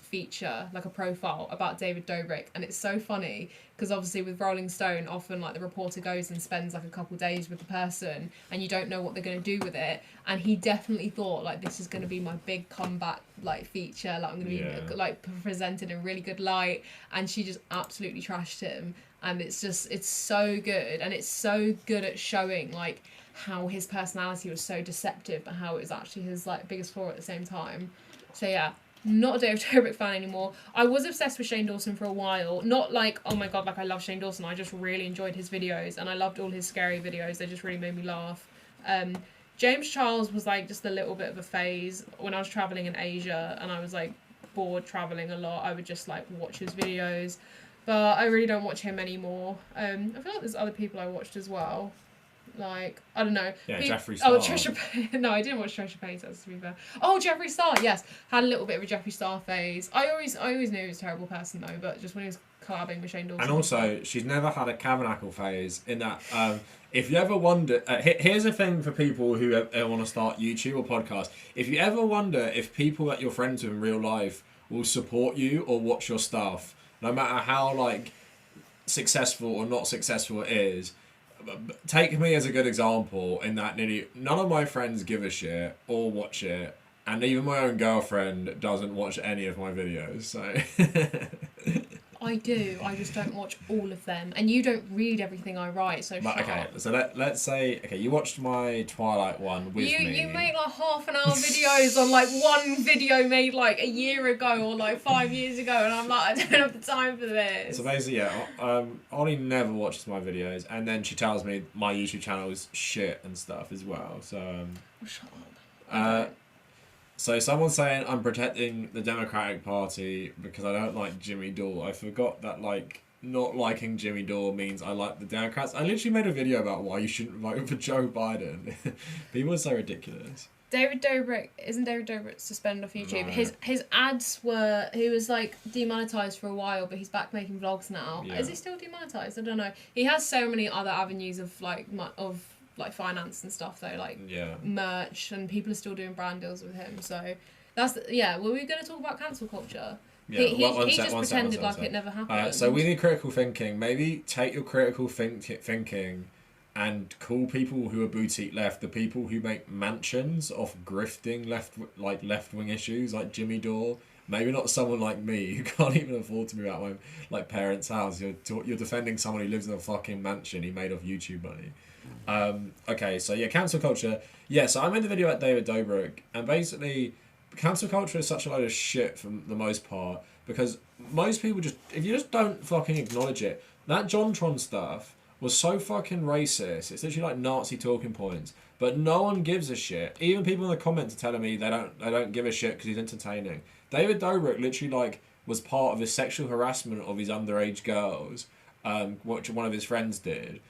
S2: feature, like a profile about David Dobrik, and it's so funny because obviously with Rolling Stone, often like the reporter goes and spends like a couple days with the person, and you don't know what they're going to do with it. And he definitely thought like, this is going to be my big comeback like feature, like I'm going to be like presented in a really good light, and she just absolutely trashed him. And it's so good, and it's so good at showing like how his personality was so deceptive, but how it was actually his like biggest flaw at the same time. So yeah, not a David Dobrik fan anymore. I was obsessed with Shane Dawson for a while. Not like, oh my god, like I love Shane Dawson. I just really enjoyed his videos, and I loved all his scary videos. They just really made me laugh. James Charles was like just a little bit of a phase when I was traveling in Asia, and I was like bored traveling a lot. I would just like watch his videos. But I really don't watch him anymore. I feel like there's other people I watched as well. Like, I don't know.
S1: Yeah, Jeffree Star.
S2: Oh, no, I didn't watch Trisha Paytas, to be fair. Oh, Jeffree Star, yes. Had a little bit of a Jeffree Star phase. I always knew he was a terrible person, though, but just when he was collabing with Shane Dawson.
S1: And also, she's never had a Kavernacle phase in that... if you ever wonder... here's a thing for people who want to start YouTube or podcast. If you ever wonder if people that you're friends with in real life will support you or watch your stuff, no matter how like successful or not successful it is, take me as a good example in that nearly none of my friends give a shit or watch it, and even my own girlfriend doesn't watch any of my videos. So
S2: I do. I just don't watch all of them, and you don't read everything I write. So
S1: but, okay, so let's say you watched my Twilight one with me.
S2: You make like half-an-hour videos on like one video made like a year ago or like 5 years ago, and I'm like, I don't have the time for this.
S1: So basically, yeah, Ollie never watches my videos, and then she tells me my YouTube channel is shit and stuff as well. So
S2: shut up.
S1: So someone's saying I'm protecting the Democratic Party because I don't like Jimmy Dore. I forgot that like not liking Jimmy Dore means I like the Democrats. I literally made a video about why you shouldn't vote for Joe Biden. People are so ridiculous.
S2: Isn't David Dobrik suspended off YouTube?
S1: No.
S2: His ads were, he was like demonetized for a while, but he's back making vlogs now.
S1: Yeah.
S2: Is he still demonetized? I don't know. He has so many other avenues of like finance and stuff though, like merch, and people are still doing brand deals with him. So that's were we going to talk about cancel culture?
S1: Yeah,
S2: he just pretended like it never happened.
S1: So we need critical thinking. Maybe take your critical thinking and call people who are boutique left the people who make mansions off grifting left wing issues like Jimmy Dore. Maybe not someone like me who can't even afford to move out of my parents' house. You're defending someone who lives in a fucking mansion he made off YouTube money. Okay, so yeah, cancel culture. Yeah, so I made a video at David Dobrik, and basically, cancel culture is such a load of shit for the most part, because most people if you just don't fucking acknowledge it, that JonTron stuff was so fucking racist. It's literally like Nazi talking points, but no one gives a shit. Even people in the comments are telling me they don't give a shit because he's entertaining. David Dobrik literally like was part of his sexual harassment of his underage girls, which one of his friends did.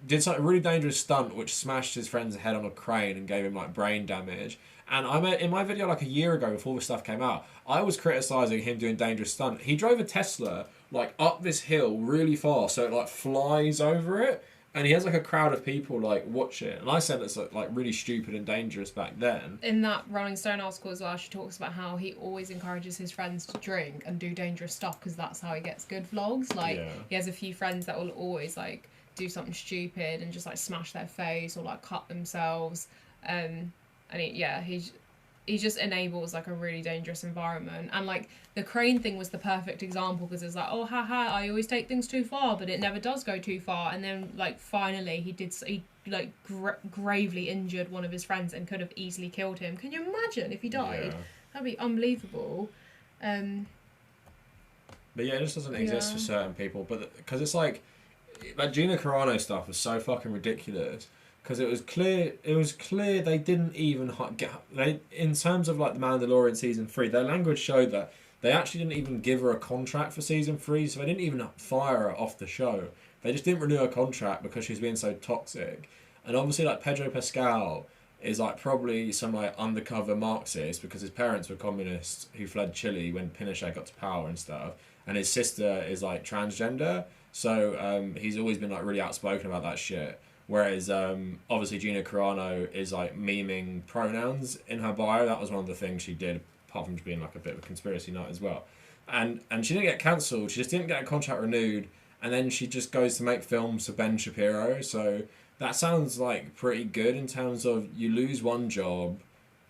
S1: Did a really dangerous stunt which smashed his friend's head on a crane and gave him like brain damage. And in my video like a year ago before this stuff came out, I was criticising him doing dangerous stunt. He drove a Tesla like up this hill really fast, so it like flies over it, and he has like a crowd of people like watch it. And I said it's like really stupid and dangerous back then.
S2: In that Rolling Stone article as well, she talks about how he always encourages his friends to drink and do dangerous stuff because that's how he gets good vlogs. Like he has a few friends that will always like do something stupid and just like smash their face or like cut themselves, and he just enables like a really dangerous environment. And like the crane thing was the perfect example because it's like, oh haha, I always take things too far, but it never does go too far. And then like finally he gravely injured one of his friends and could have easily killed him. Can you imagine if he died? That'd be unbelievable.
S1: But yeah, it just doesn't exist for certain people. But because it's like Gina Carano stuff was so fucking ridiculous because it was clear they didn't even in terms of like the Mandalorian season 3, their language showed that they actually didn't even give her a contract for season 3, so they didn't even fire her off the show. They just didn't renew her contract because she's being so toxic. And obviously, like, Pedro Pascal is like probably some like undercover Marxist because his parents were communists who fled Chile when Pinochet got to power and stuff, and his sister is like transgender, so he's always been like really outspoken about that shit. Whereas obviously Gina Carano is like memeing pronouns in her bio. That was one of the things she did, apart from just being like a bit of a conspiracy nut as well. And she didn't get cancelled. She just didn't get a contract renewed, and then she just goes to make films for Ben Shapiro. So that sounds like pretty good in terms of you lose one job,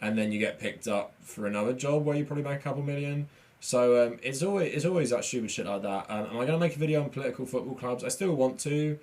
S1: and then you get picked up for another job where you probably make a couple million. So it's always that stupid shit like that. Am I gonna make a video on political football clubs? I still want to.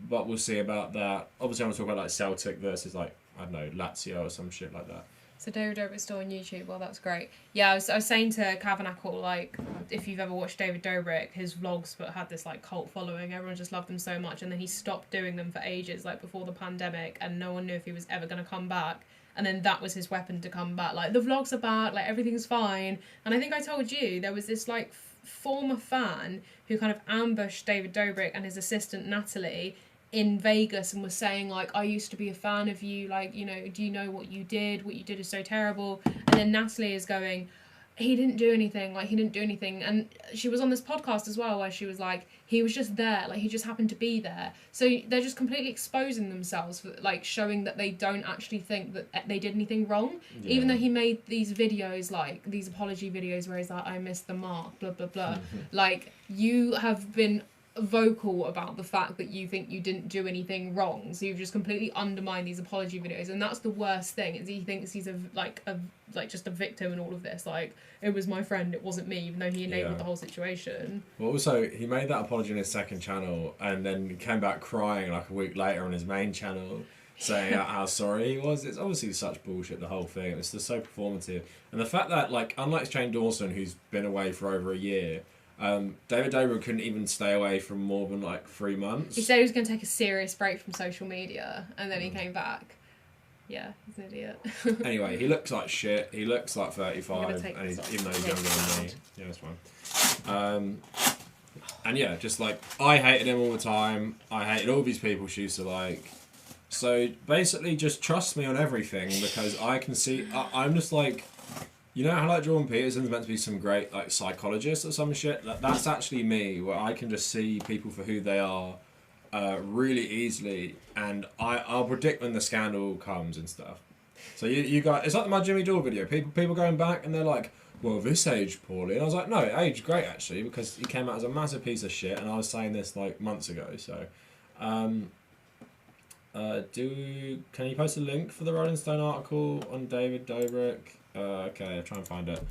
S1: But we'll see about that. Obviously, I want to talk about like Celtic versus like, I don't know, Lazio or some shit like that.
S2: So David Dobrik's still on YouTube. Well, that's great. Yeah, I was saying to Kavernacle, like, if you've ever watched David Dobrik, his vlogs but had this like cult following. Everyone just loved them so much, and then he stopped doing them for ages, like before the pandemic, and no one knew if he was ever going to come back. And then that was his weapon to come back. Like, the vlogs are back, like everything's fine. And I think I told you there was this like former fan who kind of ambushed David Dobrik and his assistant Natalie in Vegas and was saying like, I used to be a fan of you, like, you know, do you know what you did is so terrible. And then Natalie is going, he didn't do anything, and she was on this podcast as well where she was like, he was just there, like he just happened to be there. So they're just completely exposing themselves for like showing that they don't actually think that they did anything wrong. Even though he made these videos, like these apology videos where he's like, I missed the mark, blah blah blah. Like, you have been vocal about the fact that you think you didn't do anything wrong, so you've just completely undermined these apology videos, and that's the worst thing, is he thinks he's just a victim in all of this. Like, it was my friend, it wasn't me, even though he enabled the whole situation.
S1: Well, also, he made that apology on his second channel and then came back crying like a week later on his main channel saying how sorry he was. It's obviously such bullshit, the whole thing. It's just so performative, and the fact that, like, unlike Shane Dawson, who's been away for over a year, David Dobrik couldn't even stay away from more than like 3 months.
S2: He said he was going to take a serious break from social media, and then he came back. Yeah, he's an idiot.
S1: Anyway, he looks like shit. He looks like 35, and even though he's younger than me. Yeah, that's fine. And yeah, just like, I hated him all the time. I hated all these people she used to like. So basically, just trust me on everything, because I can see. I'm just like, you know how like Jordan Peterson's meant to be some great like psychologist or some shit? That's actually me, where I can just see people for who they are really easily, and I'll predict when the scandal comes and stuff. So you got, it's like my Jimmy Dore video. People going back and they're like, well, this aged poorly, and I was like, no, it aged great actually, because he came out as a massive piece of shit, and I was saying this like months ago. So, can you post a link for the Rolling Stone article on David Dobrik? Okay, I'll try and find it.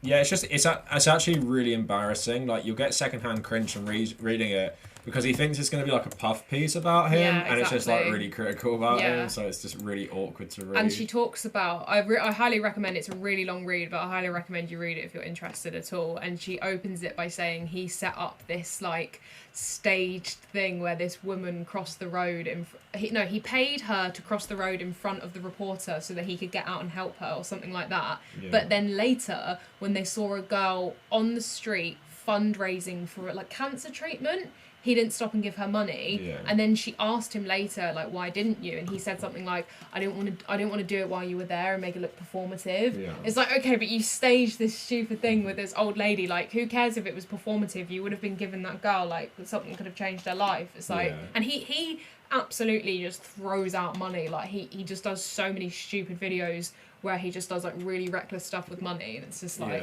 S1: Yeah, it's actually really embarrassing. Like, you'll get secondhand cringe from reading it, because he thinks it's going to be like a puff piece about him, and it's just like really critical about him, so it's just really awkward to read.
S2: And she talks about, I highly recommend, it's a really long read, but I highly recommend you read it if you're interested at all. And she opens it by saying he set up this like staged thing where this woman crossed the road he paid her to cross the road in front of the reporter so that he could get out and help her or something like that. But then later, when they saw a girl on the street fundraising for like cancer treatment, he didn't stop and give her money. And then she asked him later, like, why didn't you? And he said something like, I didn't want to do it while you were there and make it look performative. It's like, okay, but you staged this stupid thing with this old lady. Like, who cares if it was performative? You would have been given that girl, like, something could have changed her life. It's like, and he absolutely just throws out money. Like, he just does so many stupid videos where he just does like really reckless stuff with money, and it's just like,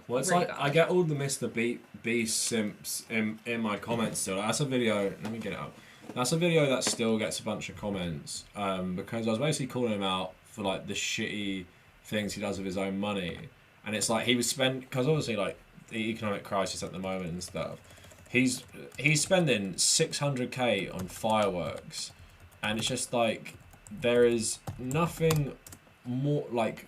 S1: well, it's really like bad. I get all the MrBeast simps in my comments still. That's a video. Let me get it up. That's a video that still gets a bunch of comments, because I was basically calling him out for like the shitty things he does with his own money, and it's like he was because obviously like the economic crisis at the moment and stuff. He's spending 600k on fireworks, and it's just like, there is nothing more, like,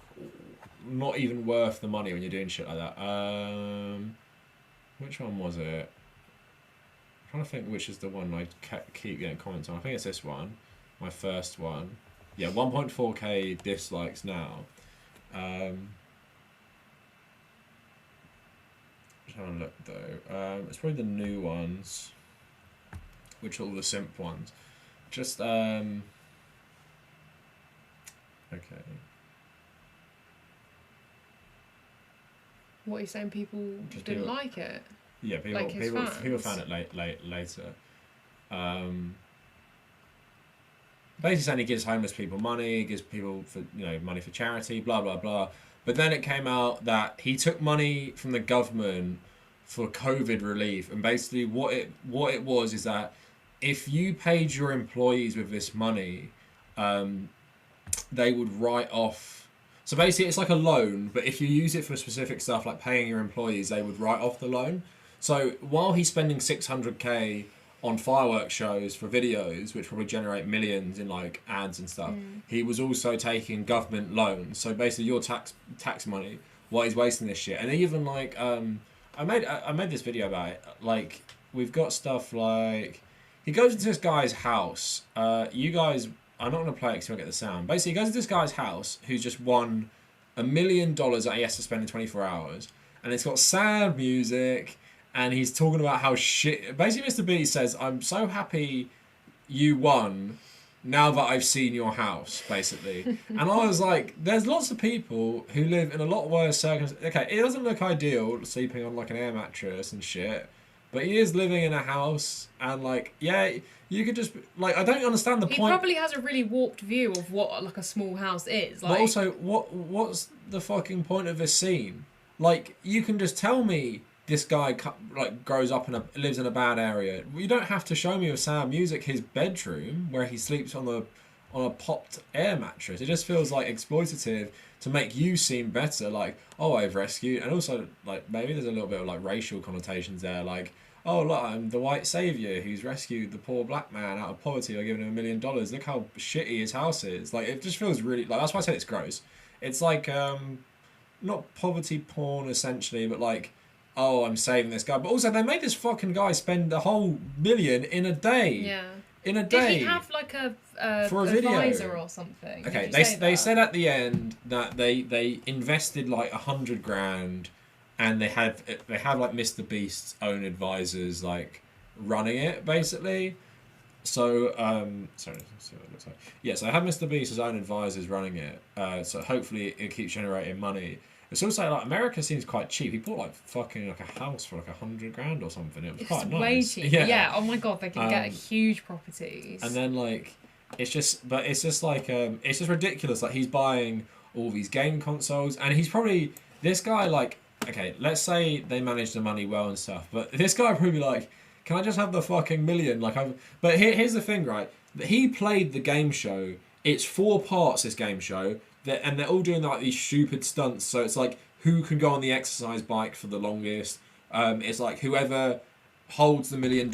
S1: not even worth the money when you're doing shit like that. Which one was it? I'm trying to think which is the one I keep getting comments on. I think it's this one, my first one. Yeah, 1.4k dislikes now. look though. It's probably the new ones, which are all the simp ones. Just okay.
S2: What are you saying? People
S1: Just
S2: didn't like it.
S1: Yeah, people found it later. Basically saying he gives homeless people money, gives people for money for charity, blah blah blah. But then it came out that he took money from the government for COVID relief, and basically what it was is that if you paid your employees with this money, they would write off. So basically, it's like a loan, but if you use it for specific stuff like paying your employees, they would write off the loan. So while he's spending 600k on fireworks shows for videos, which probably generate millions in like ads and stuff, he was also taking government loans. So basically, your tax money while he's wasting this shit. And even like I made this video about it. Like we've got stuff like he goes into this guy's house. You guys, I'm not going to play it because you won't get the sound. Basically, he goes to this guy's house who's just won $1 million that he has to spend in 24 hours, and it's got sad music. And he's talking about how shit. Basically, MrBeast says, "I'm so happy you won. Now that I've seen your house," basically. And I was like, "There's lots of people who live in a lot worse circumstances. Okay, it doesn't look ideal sleeping on like an air mattress and shit, but he is living in a house, and like, yeah, you could just like, I don't understand the point.
S2: He probably has a really warped view of what like a small house is. Like,
S1: but also, what's the fucking point of this scene? Like, you can just tell me." This guy like grows up lives in a bad area. You don't have to show me with sad music his bedroom where he sleeps on a popped air mattress. It just feels like exploitative to make you seem better. Like, oh, I've rescued, and also like maybe there's a little bit of like racial connotations there. Like, oh look, I'm the white savior who's rescued the poor black man out of poverty by giving him $1 million. Look how shitty his house is. Like, it just feels really like that's why I say it's gross. It's like not poverty porn essentially, but like, oh, I'm saving this guy. But also, they made this fucking guy spend the whole $1 million in a day.
S2: Yeah.
S1: In a day.
S2: Did he have like a
S1: for a
S2: advisor
S1: video
S2: or something?
S1: Okay, they said at the end that they invested like $100,000, and they have like MrBeast's own advisors like running it basically. So sorry, let's see what it looks like. Yeah, so I have MrBeast's own advisors running it. So hopefully it keeps generating money. It's also like America seems quite cheap. He bought like fucking like a house for like $100,000 or something. It was quite nice.
S2: Way cheap. Yeah. Oh my god, they can get huge properties.
S1: And then like it's just like it's just ridiculous. Like he's buying all these game consoles, and he's probably this guy like okay, let's say they manage the money well and stuff, but this guy would probably be like, can I just have the fucking $1 million? Like but here's the thing, right? He played the game show. It's 4 parts. This game show. And they're all doing like these stupid stunts. So it's like who can go on the exercise bike for the longest. It's like whoever holds the $1 million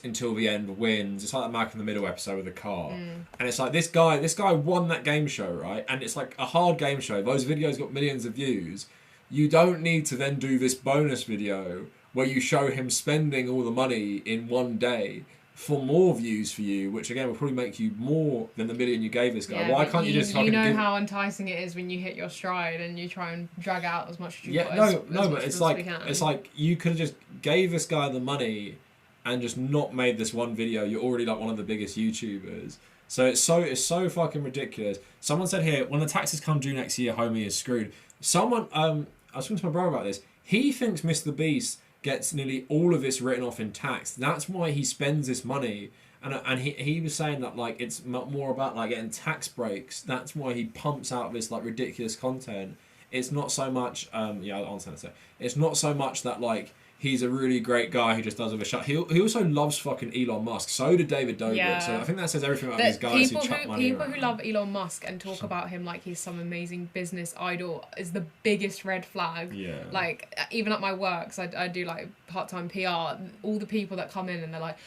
S1: until the end wins. It's like that Malcolm in the Middle episode with the car. And it's like this guy won that game show, right? And it's like a hard game show. Those videos got millions of views. You don't need to then do this bonus video where you show him spending all the money in one day for more views for you, which again will probably make you more than the $1 million you gave this guy. Why can't you just fucking
S2: how enticing it is when you hit your stride and you try and drag out as much as you
S1: but it's like you could have just gave this guy the money and just not made this one video. You're already like one of the biggest YouTubers. So it's so fucking ridiculous. Someone said here, when the taxes come due next year, homie is screwed. Someone I was talking to my brother about this. He thinks MrBeast gets nearly all of this written off in tax. That's why he spends this money. And he was saying that like it's more about like getting tax breaks. That's why he pumps out this like ridiculous content. It's not so much I'll answer that. It's not so much that like he's a really great guy who just does a shot. He also loves fucking Elon Musk. So did David Dobrik. Yeah. So I think that says everything about these guys who chuck money around.
S2: People who love Elon Musk and talk about him like he's some amazing business idol is the biggest red flag.
S1: Yeah.
S2: Like even at my work, so I do like part-time PR. All the people that come in and they're like,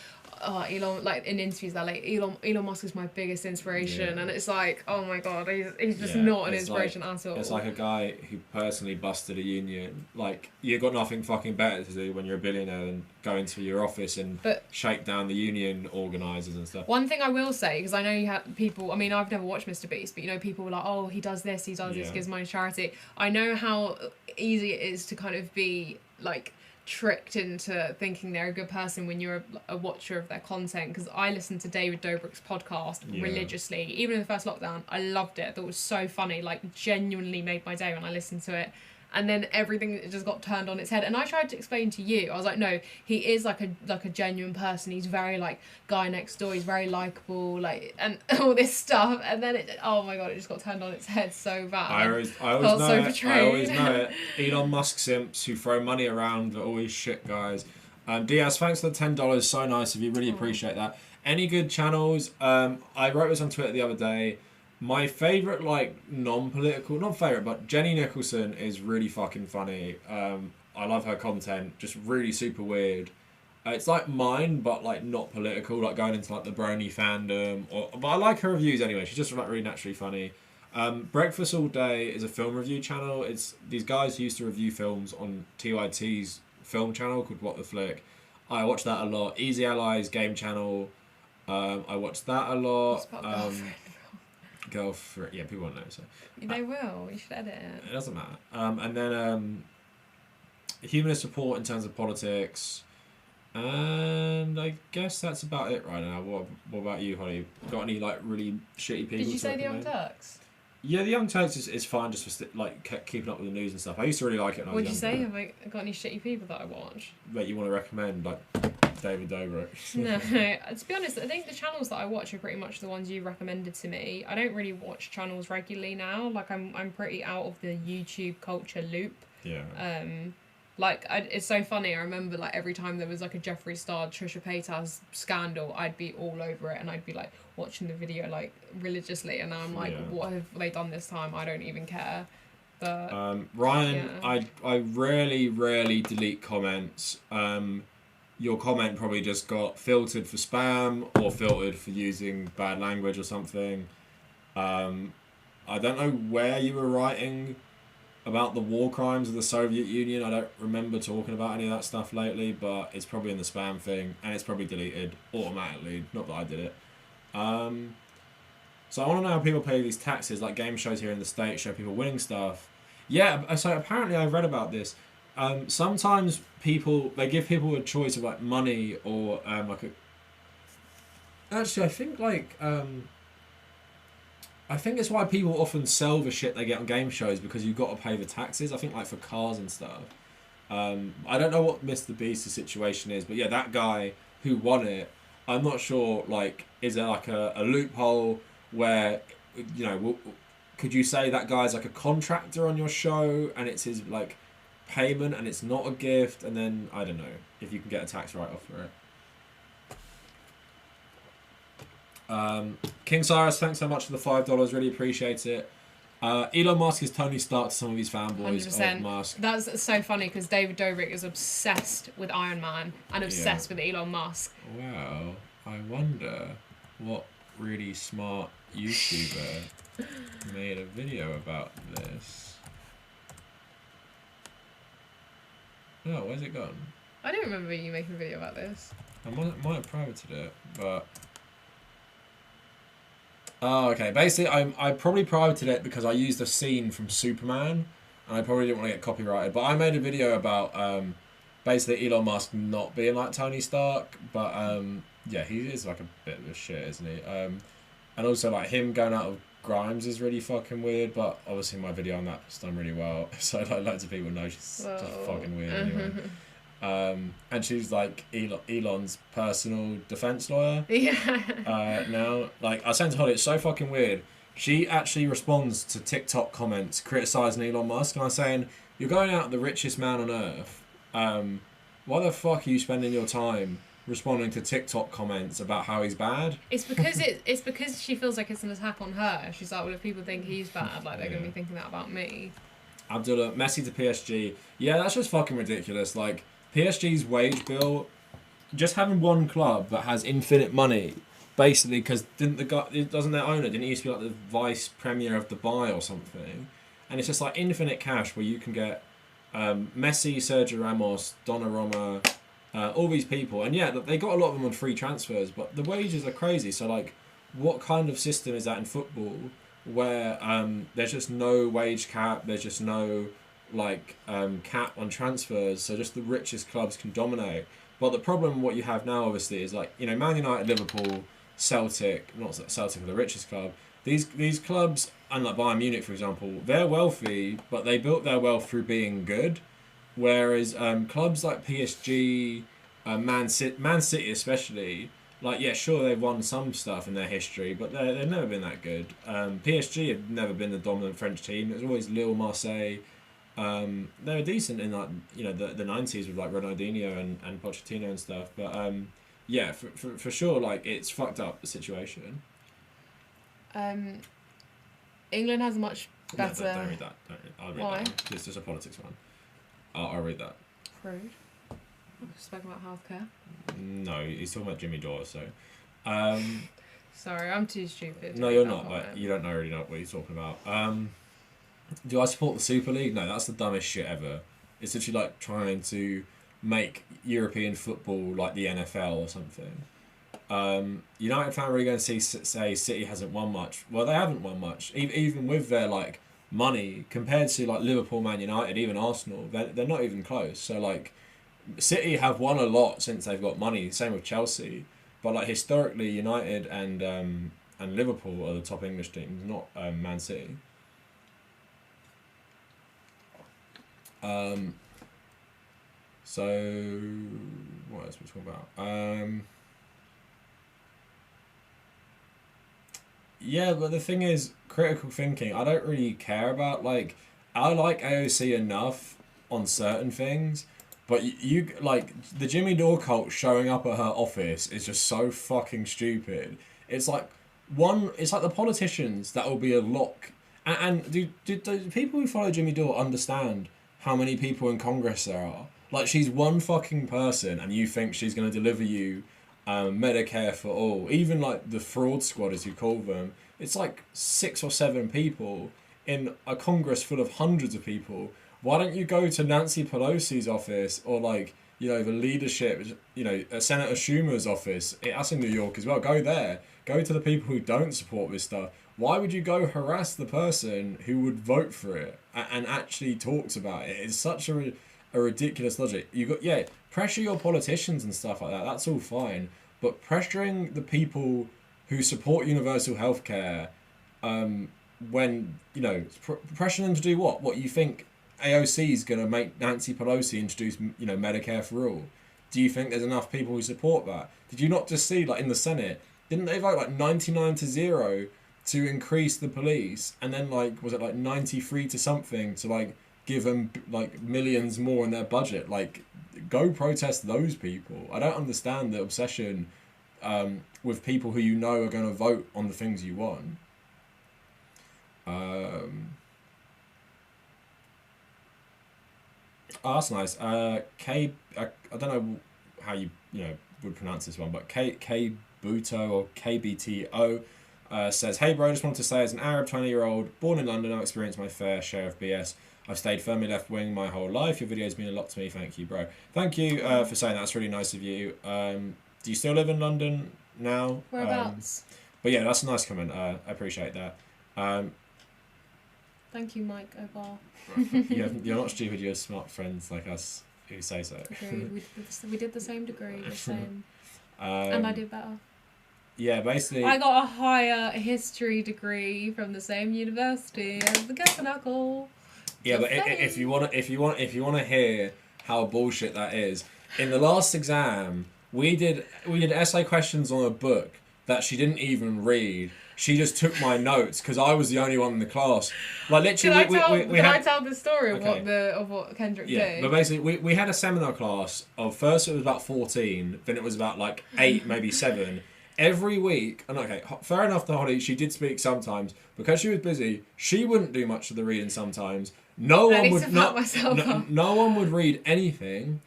S2: oh, Elon, like in interviews, they're like, Elon Musk is my biggest inspiration, and it's like, oh my god, he's just not an inspiration at all.
S1: It's like a guy who personally busted a union. Like, you've got nothing fucking better to do when you're a billionaire than go into your office and shake down the union organisers and stuff.
S2: One thing I will say, because I know you have people, I mean, I've never watched MrBeast, but you know, people were like, oh, he does this, gives money to charity. I know how easy it is to kind of be like, tricked into thinking they're a good person when you're a watcher of their content, because I listened to David Dobrik's podcast religiously. Even in the first lockdown, I loved it. I thought it was so funny, like genuinely made my day when I listened to it. And then everything just got turned on its head. And I tried to explain to you, I was like, no, he is like a genuine person. He's very like guy next door. He's very likable, like, and all this stuff. And then oh my god, it just got turned on its head so bad.
S1: I always know it. Elon Musk simps who throw money around are always shit guys. Diaz, thanks for the $10. So nice of you. Really appreciate that. Any good channels? I wrote this on Twitter the other day. My favourite, like, non-political, not favourite, but Jenny Nicholson is really fucking funny. I love her content, just really super weird. It's like mine, but, like, not political, like going into, like, the brony fandom. But I like her reviews anyway, she's just, like, really naturally funny. Breakfast All Day is a film review channel. It's these guys who used to review films on TYT's film channel called What the Flick. I watch that a lot. Easy Allies game channel. I watch that a lot. Girlfriend, yeah, people won't know. So
S2: they will. You should edit it.
S1: It doesn't matter. And then humanist support in terms of politics, and I guess that's about it right now. What about you, Holly? Got any like really shitty people?
S2: Did you say the Young Turks?
S1: Yeah, the Young Turks is fine just for like keeping up with the news and stuff. I used to really like it. When
S2: what did you say? Have I got any shitty people that I watch?
S1: That you want to recommend, like David Dobrik?
S2: No, to be honest, I think the channels that I watch are pretty much the ones you recommended to me. I don't really watch channels regularly now. Like I'm pretty out of the YouTube culture loop.
S1: Yeah.
S2: It's so funny. I remember like every time there was like a Jeffree Star, Trisha Paytas scandal, I'd be all over it and I'd be like watching the video like religiously. And now I'm like, what have they done this time? I don't even care. But
S1: Ryan, yeah. I rarely delete comments. Your comment probably just got filtered for spam or filtered for using bad language or something. I don't know where you were writing about the war crimes of the Soviet Union. I don't remember talking about any of that stuff lately, but it's probably in the spam thing, and it's probably deleted automatically. Not that I did it. So I want to know how people pay these taxes, like game shows here in the States show people winning stuff. Yeah, so apparently I've read about this. Sometimes they give people a choice of like money or like a... Actually, I think it's why people often sell the shit they get on game shows, because you've got to pay the taxes. I think like for cars and stuff. I don't know what MrBeast's situation is, but yeah, that guy who won it, I'm not sure, like, is there like a loophole where, you know, could you say that guy's like a contractor on your show and it's his like payment and it's not a gift, and then I don't know if you can get a tax write-off for it. King Cyrus, thanks so much for the $5. Really appreciate it. Elon Musk is Tony Stark to some of his fanboys
S2: 100%.
S1: Of Musk.
S2: That's so funny because David Dobrik is obsessed with Iron Man and obsessed with Elon Musk.
S1: Wow, I wonder what really smart YouTuber made a video about this. Oh, where's it gone?
S2: I don't remember you making a video about this.
S1: I might have privated it, but... Oh, okay. Basically, I probably privated it because I used a scene from Superman, and I probably didn't want to get copyrighted. But I made a video about basically Elon Musk not being like Tony Stark, but yeah, he is like a bit of a shit, isn't he? And also like him going out of Grimes is really fucking weird. But obviously my video on that's done really well, so like loads of people know she's just fucking weird anyway. And she's like Elon's personal defense lawyer.
S2: Yeah.
S1: Now, like I sent to Holly, it's so fucking weird. She actually responds to TikTok comments criticising Elon Musk, and I'm saying, you're going out the richest man on earth. Why the fuck are you spending your time responding to TikTok comments about how he's bad?
S2: It's because she feels like it's an attack on her. She's like, well, if people think he's bad, like they're gonna be thinking that about me.
S1: Abdullah, Messi to PSG. Yeah, that's just fucking ridiculous. Like, PSG's wage bill, just having one club that has infinite money, basically, because doesn't their owner, didn't he used to be like the vice premier of Dubai or something? And it's just like infinite cash where you can get Messi, Sergio Ramos, Donnarumma, all these people. And yeah, they got a lot of them on free transfers, but the wages are crazy. So like, what kind of system is that in football where there's just no wage cap, there's just no cap on transfers, so just the richest clubs can dominate. But the problem, what you have now, obviously, is like, you know, Man United, Liverpool, Celtic, not Celtic are the richest club. These clubs, and like Bayern Munich, for example, they're wealthy, but they built their wealth through being good. Whereas clubs like PSG, Man City especially, like, yeah, sure, they've won some stuff in their history, but they've never been that good. PSG have never been the dominant French team. It was always Lille, Marseille. They were decent in, like, you know, the 90s with like Ronaldinho and Pochettino and stuff. But yeah, for sure, like, it's fucked up, the situation.
S2: England has a much better...
S1: No, don't read that. I'll read
S2: Why?
S1: that. It's just a politics one. I'll read that.
S2: Rude. I've spoken about healthcare.
S1: No, he's talking about Jimmy Dore, so...
S2: Sorry, I'm too stupid.
S1: No, you're not, but you don't really know what he's talking about. Do I support the Super League? No, that's the dumbest shit ever. It's literally like trying to make European football like the NFL or something. United fan really going to say City hasn't won much. Well, they haven't won much. Even with their like money, compared to like Liverpool, Man United, even Arsenal, they're not even close. So like, City have won a lot since they've got money. Same with Chelsea. But like, historically, United and Liverpool are the top English teams, not Man City. So what else are we talking about? Yeah, but the thing is, critical thinking, I don't really care about, like, I like AOC enough on certain things, but you like, the Jimmy Dore cult showing up at her office is just so fucking stupid. It's like the politicians that will be a lock. And do people who follow Jimmy Dore understand how many people in Congress there are? Like, she's one fucking person, and you think she's going to deliver you Medicare for all. Even like the fraud squad, as you call them, it's like 6 or 7 people in a Congress full of hundreds of people. Why don't you go to Nancy Pelosi's office, or like, you know, the leadership, you know, Senator Schumer's office? That's in New York as well. Go there. Go to the people who don't support this stuff. Why would you go harass the person who would vote for it and actually talks about it? It's such a ridiculous logic. Pressure your politicians and stuff like that. That's all fine, but pressuring the people who support universal healthcare, when, you know, pressuring them to do what? What you think AOC is going to make Nancy Pelosi introduce, you know, Medicare for all? Do you think there's enough people who support that? Did you not just see, like, in the Senate, didn't they vote like 99-0 to increase the police, and then like, was it like 93 to something to like give them like millions more in their budget? Like, go protest those people. I don't understand the obsession with people who you know are going to vote on the things you want. Oh, that's nice. I don't know how you would pronounce this one, but K Buto or KBTO says, "Hey bro, just wanted to say, as an Arab 20-year-old born in London, I've experienced my fair share of BS. I've stayed firmly left wing my whole life. Your videos mean a lot to me. Thank you, bro." Thank you for saying that. That's really nice of you. Do you still live in London now?
S2: Whereabouts?
S1: But yeah, that's a nice comment. I appreciate that.
S2: Thank you, Mike Obar.
S1: You're not stupid. You're smart friends like us who say so.
S2: Agreed. We did the same degree, the same. And I did better.
S1: Yeah, basically.
S2: I got a higher history degree from the same university as the Kavernacle.
S1: Yeah, but if you want to hear how bullshit that is, in the last exam we did essay questions on a book that she didn't even read. She just took my notes because I was the only one in the class. Like, literally,
S2: Can I tell the story of what Kendrick did?
S1: Yeah, but basically, we had a seminar class of, first it was about 14, then it was about like 8, maybe 7. Every week, and okay, fair enough to Holly, she did speak sometimes. Because she was busy, she wouldn't do much of the reading sometimes. No one would read anything.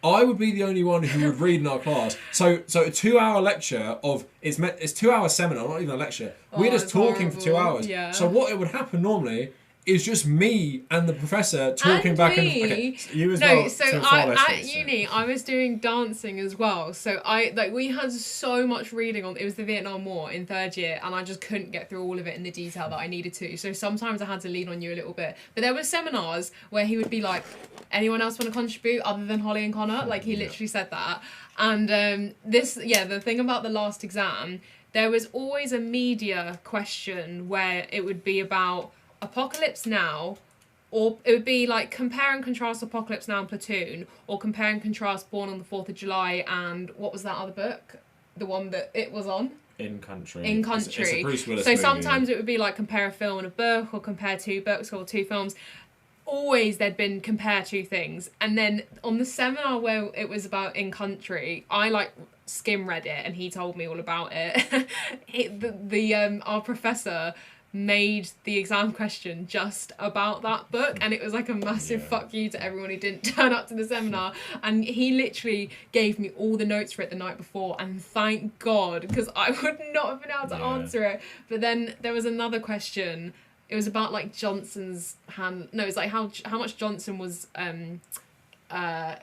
S1: I would be the only one who would read in our class. So a 2-hour lecture of it's 2 hour seminar, not even a lecture. We're just talking for 2 hours.
S2: Yeah.
S1: So what it would happen normally is just me and the professor talking
S2: and
S1: back
S2: me.
S1: and okay, you as
S2: no,
S1: well.
S2: so at uni I was doing dancing as well. So we had so much reading on. It was the Vietnam War in 3rd year, and I just couldn't get through all of it in the detail that I needed to. So sometimes I had to lean on you a little bit. But there were seminars where he would be like, "Anyone else want to contribute other than Holly and Connor?" Like he literally said that. And the thing about the last exam, there was always a media question where it would be about Apocalypse Now, or it would be like compare and contrast Apocalypse Now and Platoon, or compare and contrast Born on the 4th of July and what was that other book? The one that it was on?
S1: In Country.
S2: It's
S1: a Bruce Willis
S2: so
S1: movie.
S2: sometimes it would be like compare a film and a book, or compare 2 books or 2 films. Always there'd been compare 2 things. And then on the seminar where it was about In Country, I like skim read it and he told me all about it. Our professor made the exam question just about that book, and it was like a massive fuck you to everyone who didn't turn up to the seminar. And he literally gave me all the notes for it the night before, and thank God, because I would not have been able to answer it. But then there was another question. It was about like Johnson's hand. No, it was like how much Johnson was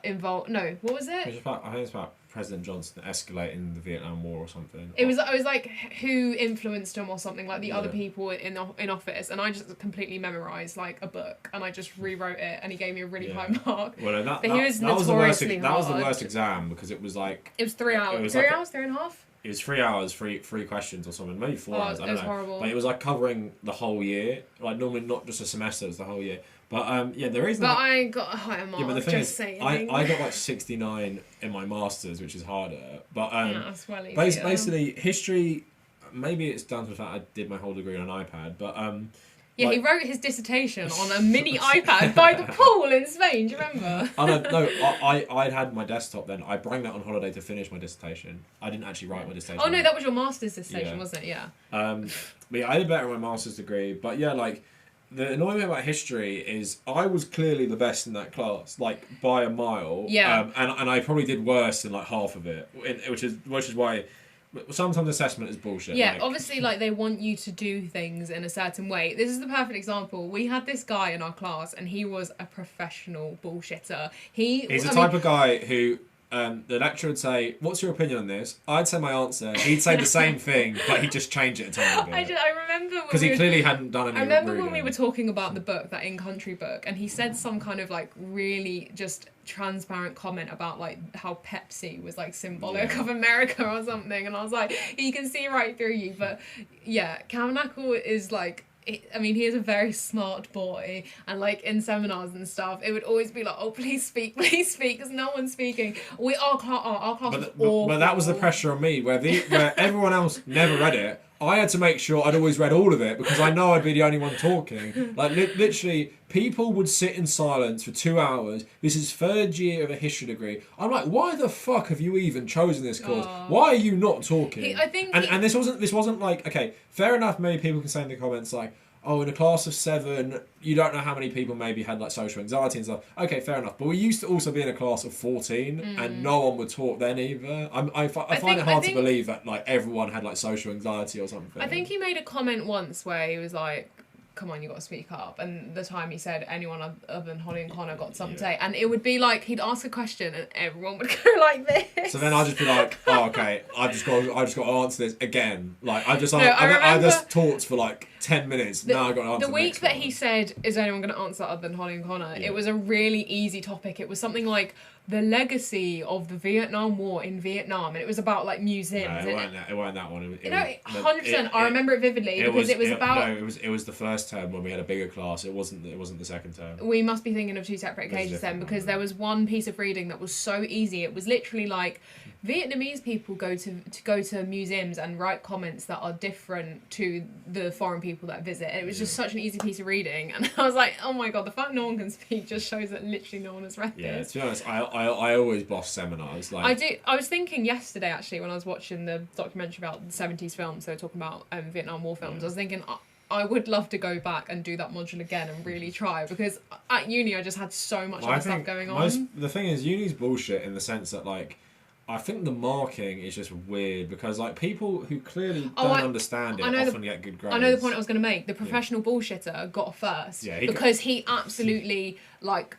S2: involved. No, what was it?
S1: I think it's about President Johnson escalating the Vietnam War or something.
S2: It was like who influenced him or something, like the other people in office, and I just completely memorised like a book and I just rewrote it, and he gave me a really high mark.
S1: Well, that
S2: was the
S1: worst exam because it was like...
S2: It was 3 hours. 3 hours? 3.5?
S1: It was 3 hours, three questions or something, maybe 4 hours. I don't know.
S2: It was horrible.
S1: Like, it was like covering the whole year. Like normally not just a semester, it was the whole year. But there is.
S2: But I got a higher mark.
S1: Yeah, but the thing is,
S2: saying.
S1: I got like 69 in my masters, which is harder. But
S2: that's well easier.
S1: Basically, history. Maybe it's down to the fact I did my whole degree on an iPad, but
S2: yeah, he wrote his dissertation on a mini iPad by the pool in Spain. Do you remember?
S1: I'd had my desktop then. I brought that on holiday to finish my dissertation. I didn't actually write my dissertation.
S2: Oh no, that was your master's dissertation, wasn't it? Yeah.
S1: But yeah, I did better in my master's degree. But yeah, like the annoying thing about history is I was clearly the best in that class, like by a mile.
S2: Yeah.
S1: And I probably did worse than like half of it, which is why. Sometimes assessment is bullshit.
S2: Yeah, obviously, like, they want you to do things in a certain way. This is the perfect example. We had this guy in our class, and he was a professional bullshitter. He's the type
S1: of guy who... the lecturer would say, "What's your opinion on this?" I'd say my answer. He'd say the same thing, but he'd just change it a tiny bit.
S2: I remember
S1: because he clearly hadn't done any.
S2: I remember when we were talking about the book, that In Country book, and he said some kind of like really just transparent comment about like how Pepsi was like symbolic of America or something, and I was like, he can see right through you. But yeah, Kavernacle is like. I mean, he is a very smart boy, and like in seminars and stuff, it would always be like, "Oh, please speak," because no one's speaking. Our class was awful.
S1: But that was the pressure on me, where everyone else never read it. I had to make sure I'd always read all of it because I know I'd be the only one talking. Like literally, people would sit in silence for 2 hours. This is 3rd year of a history degree. I'm like, why the fuck have you even chosen this course? Why are you not talking? And this wasn't like, okay, fair enough. Maybe people can say in the comments like, oh, in a class of 7, you don't know how many people maybe had like social anxiety and stuff. Okay, fair enough. But we used to also be in a class of 14 and no one would talk then either. I find it hard to believe that like everyone had like social anxiety or something.
S2: I think he made a comment once where he was like, come on, you got to speak up. And the time he said anyone other than Holly and Connor got something to say. And it would be like, he'd ask a question and everyone would go like this.
S1: So then I'd just be like, oh, okay, I just got to answer this again. Like, I just talked for like 10 minutes. Now I got to answer
S2: the week that he said, is anyone going to answer other than Holly and Connor? Yeah. It was a really easy topic. It was something like the legacy of the Vietnam War in Vietnam, and it was about like museums.
S1: No, it wasn't that one.
S2: 100%. I remember it vividly because it was about.
S1: No, it was the first term when we had a bigger class. It wasn't the second term.
S2: We must be thinking of 2 separate occasions then, because there was one piece of reading that was so easy. It was literally like Vietnamese people go to museums and write comments that are different to the foreign people that visit. And it was just such an easy piece of reading, and I was like, oh my god, the fact no one can speak just shows that literally no one has read this.
S1: Yeah, to be honest, I always boss seminars. Like
S2: I was thinking yesterday actually when I was watching the documentary about the 70s films, they were talking about Vietnam War films. I was thinking I would love to go back and do that module again and really try, because at uni I just had so much other stuff going on.
S1: The thing is, uni's bullshit in the sense that like I think the marking is just weird because like people who clearly don't understand it often get good grades.
S2: I know the point I was going to make. The professional bullshitter got first because he absolutely like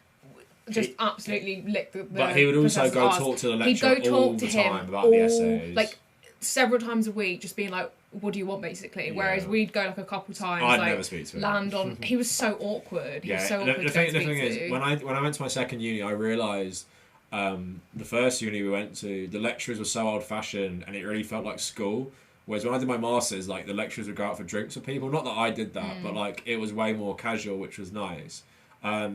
S2: just absolutely licked the.
S1: But he would also go talk to the lecturer all the time about the essays,
S2: like several times a week, just being like, "What do you want?" basically. Yeah. Whereas we'd go like a couple times.
S1: I'd
S2: like,
S1: never speak to him.
S2: Land on. He was so awkward. He was so awkward.
S1: The thing is, when I went to my second uni, I realised. The first uni we went to, the lecturers were so old-fashioned and it really felt like school. Whereas when I did my masters, like the lecturers would go out for drinks with people. Not that I did that, but like it was way more casual, which was nice. My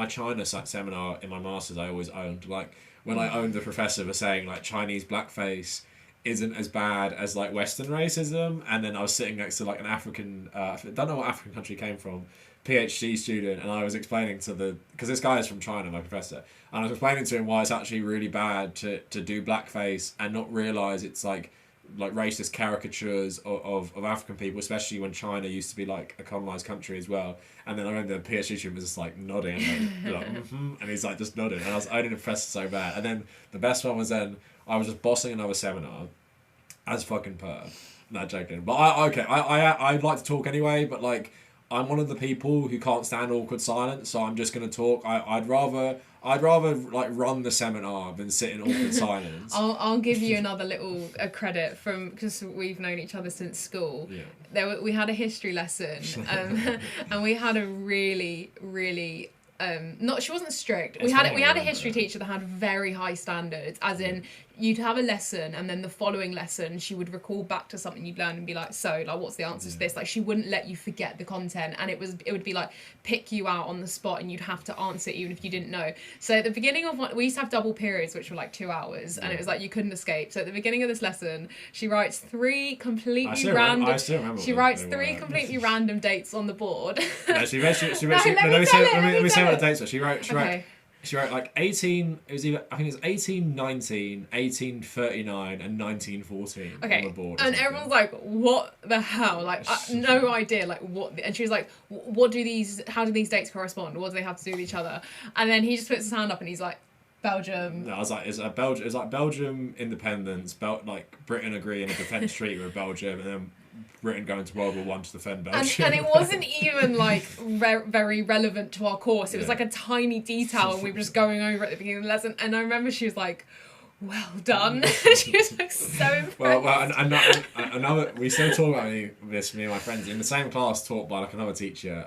S1: China seminar in my masters. I always owned like when I owned the professor for saying like Chinese blackface isn't as bad as like Western racism, and then I was sitting next to like an African, I don't know what African country he came from, PhD student, and I was explaining because this guy is from China, my professor, and I was explaining to him why it's actually really bad to do blackface and not realise it's like racist caricatures of African people, especially when China used to be like a colonised country as well. And then I remember the PhD student was just like nodding, and he's like just nodding, and I was owning the professor so bad. And then the best one was then I was just bossing another seminar as fucking per. Not joking, but I'd like to talk anyway, but like I'm one of the people who can't stand awkward silence, so I'm just gonna talk. I'd rather like run the seminar than sit in awkward silence.
S2: I'll give you another little credit from because we've known each other since school. Yeah. We had a history lesson, and we had a really she wasn't strict. We had a history teacher that had very high standards, as in you'd have a lesson and then the following lesson she would recall back to something you'd learned and be like, so like what's the answer to this? Like she wouldn't let you forget the content, and it would be like pick you out on the spot and you'd have to answer even if you didn't know. So at the beginning of we used to have double periods which were like 2 hours, and it was like you couldn't escape. So at the beginning of this lesson she writes three completely random dates on the board.
S1: No, let me say what the dates were. She wrote like 18, it was either, I think it was 1819, 1839 and 1914 on the board.
S2: And everyone's like, what the hell? Like, no idea, like, what? And she was like, how do these dates correspond? What do they have to do with each other? And then he just puts his hand up and he's like, Belgium.
S1: No, I was like, it's like Belgium independence, like Britain agreeing a defence treaty with Belgium, and then Britain going to World War One to defend Belgium.
S2: And it wasn't even like very relevant to our course. It was like a tiny detail, and we were just going over at the beginning of the lesson. And I remember she was like, "Well done." She was like so impressed.
S1: Well, another. We still talk about this. Me and my friends in the same class, taught by like another teacher.